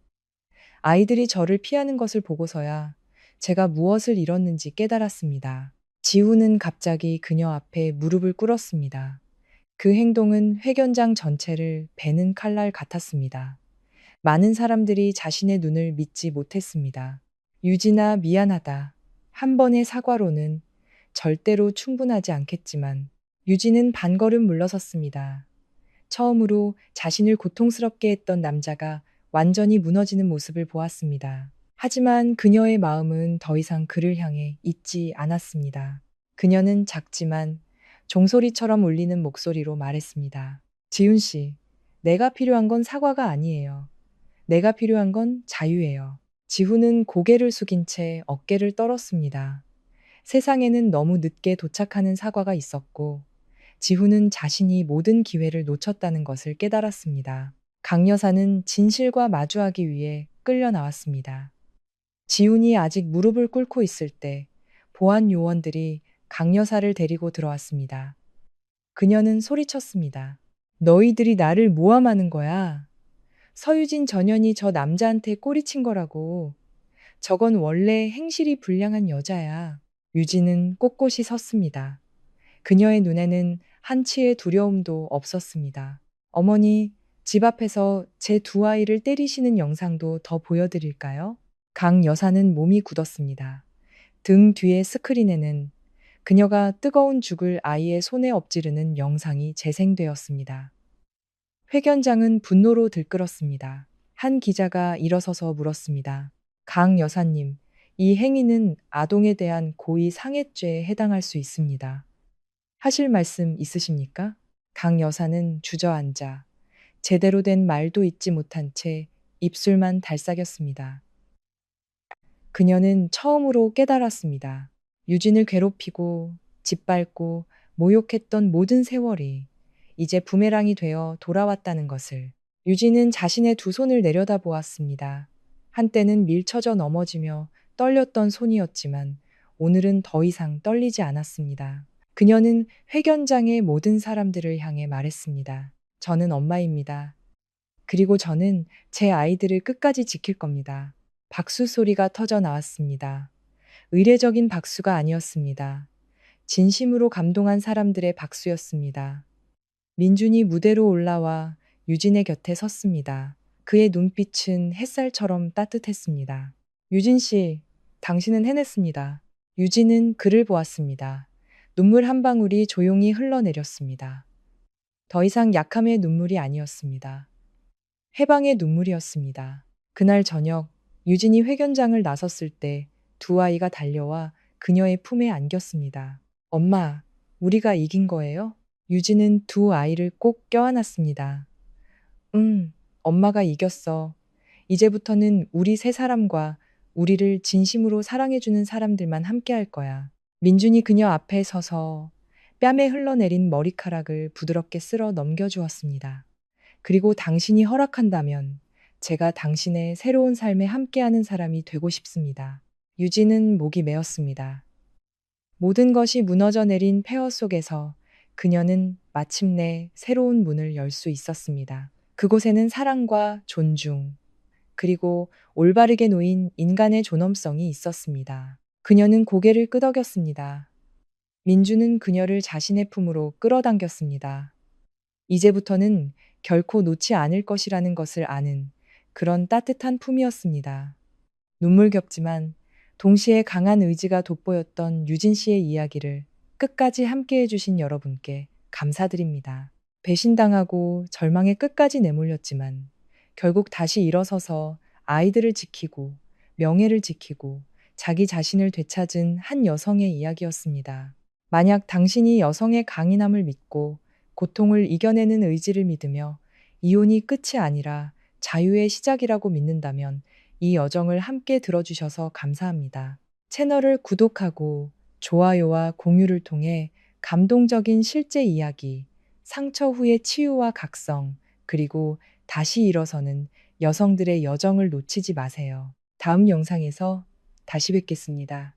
아이들이 저를 피하는 것을 보고서야 제가 무엇을 잃었는지 깨달았습니다. 지우는 갑자기 그녀 앞에 무릎을 꿇었습니다. 그 행동은 회견장 전체를 베는 칼날 같았습니다. 많은 사람들이 자신의 눈을 믿지 못했습니다. 유진아, 미안하다. 한 번의 사과로는 절대로 충분하지 않겠지만 유진은 반걸음 물러섰습니다. 처음으로 자신을 고통스럽게 했던 남자가 완전히 무너지는 모습을 보았습니다. 하지만 그녀의 마음은 더 이상 그를 향해 있지 않았습니다. 그녀는 작지만 종소리처럼 울리는 목소리로 말했습니다. 지훈 씨, 내가 필요한 건 사과가 아니에요. 내가 필요한 건 자유예요. 지훈은 고개를 숙인 채 어깨를 떨었습니다. 세상에는 너무 늦게 도착하는 사과가 있었고, 지훈은 자신이 모든 기회를 놓쳤다는 것을 깨달았습니다. 강 여사는 진실과 마주하기 위해 끌려 나왔습니다. 지훈이 아직 무릎을 꿇고 있을 때 보안 요원들이 강 여사를 데리고 들어왔습니다. 그녀는 소리쳤습니다. 너희들이 나를 모함하는 거야. 서유진 전현이 저 남자한테 꼬리친 거라고. 저건 원래 행실이 불량한 여자야. 유진은 꼿꼿이 섰습니다. 그녀의 눈에는 한치의 두려움도 없었습니다. 어머니, 집 앞에서 제 두 아이를 때리시는 영상도 더 보여드릴까요? 강 여사는 몸이 굳었습니다. 등 뒤의 스크린에는 그녀가 뜨거운 죽을 아이의 손에 엎지르는 영상이 재생되었습니다. 회견장은 분노로 들끓었습니다. 한 기자가 일어서서 물었습니다. 강 여사님, 이 행위는 아동에 대한 고의 상해죄에 해당할 수 있습니다. 하실 말씀 있으십니까? 강 여사는 주저앉아 제대로 된 말도 잊지 못한 채 입술만 달싹였습니다. 그녀는 처음으로 깨달았습니다. 유진을 괴롭히고 짓밟고 모욕했던 모든 세월이 이제 부메랑이 되어 돌아왔다는 것을. 유진은 자신의 두 손을 내려다보았습니다. 한때는 밀쳐져 넘어지며 떨렸던 손이었지만 오늘은 더 이상 떨리지 않았습니다. 그녀는 회견장의 모든 사람들을 향해 말했습니다. 저는 엄마입니다. 그리고 저는 제 아이들을 끝까지 지킬 겁니다. 박수 소리가 터져 나왔습니다. 의례적인 박수가 아니었습니다. 진심으로 감동한 사람들의 박수였습니다. 민준이 무대로 올라와 유진의 곁에 섰습니다. 그의 눈빛은 햇살처럼 따뜻했습니다. 유진 씨, 당신은 해냈습니다. 유진은 그를 보았습니다. 눈물 한 방울이 조용히 흘러내렸습니다. 더 이상 약함의 눈물이 아니었습니다. 해방의 눈물이었습니다. 그날 저녁 유진이 회견장을 나섰을 때 두 아이가 달려와 그녀의 품에 안겼습니다. 엄마, 우리가 이긴 거예요? 유진은 두 아이를 꼭 껴안았습니다. 엄마가 이겼어. 이제부터는 우리 세 사람과 우리를 진심으로 사랑해주는 사람들만 함께 할 거야. 민준이 그녀 앞에 서서 뺨에 흘러내린 머리카락을 부드럽게 쓸어 넘겨주었습니다. 그리고 당신이 허락한다면 제가 당신의 새로운 삶에 함께하는 사람이 되고 싶습니다. 유진은 목이 메었습니다. 모든 것이 무너져 내린 폐허 속에서 그녀는 마침내 새로운 문을 열 수 있었습니다. 그곳에는 사랑과 존중, 그리고 올바르게 놓인 인간의 존엄성이 있었습니다. 그녀는 고개를 끄덕였습니다. 민주는 그녀를 자신의 품으로 끌어당겼습니다. 이제부터는 결코 놓지 않을 것이라는 것을 아는 그런 따뜻한 품이었습니다. 눈물겹지만 동시에 강한 의지가 돋보였던 유진 씨의 이야기를 끝까지 함께 해주신 여러분께 감사드립니다. 배신당하고 절망의 끝까지 내몰렸지만 결국 다시 일어서서 아이들을 지키고 명예를 지키고 자기 자신을 되찾은 한 여성의 이야기였습니다. 만약 당신이 여성의 강인함을 믿고 고통을 이겨내는 의지를 믿으며 이혼이 끝이 아니라 자유의 시작이라고 믿는다면 이 여정을 함께 들어주셔서 감사합니다. 채널을 구독하고 좋아요와 공유를 통해 감동적인 실제 이야기, 상처 후의 치유와 각성, 그리고 다시 일어서는 여성들의 여정을 놓치지 마세요. 다음 영상에서 다시 뵙겠습니다.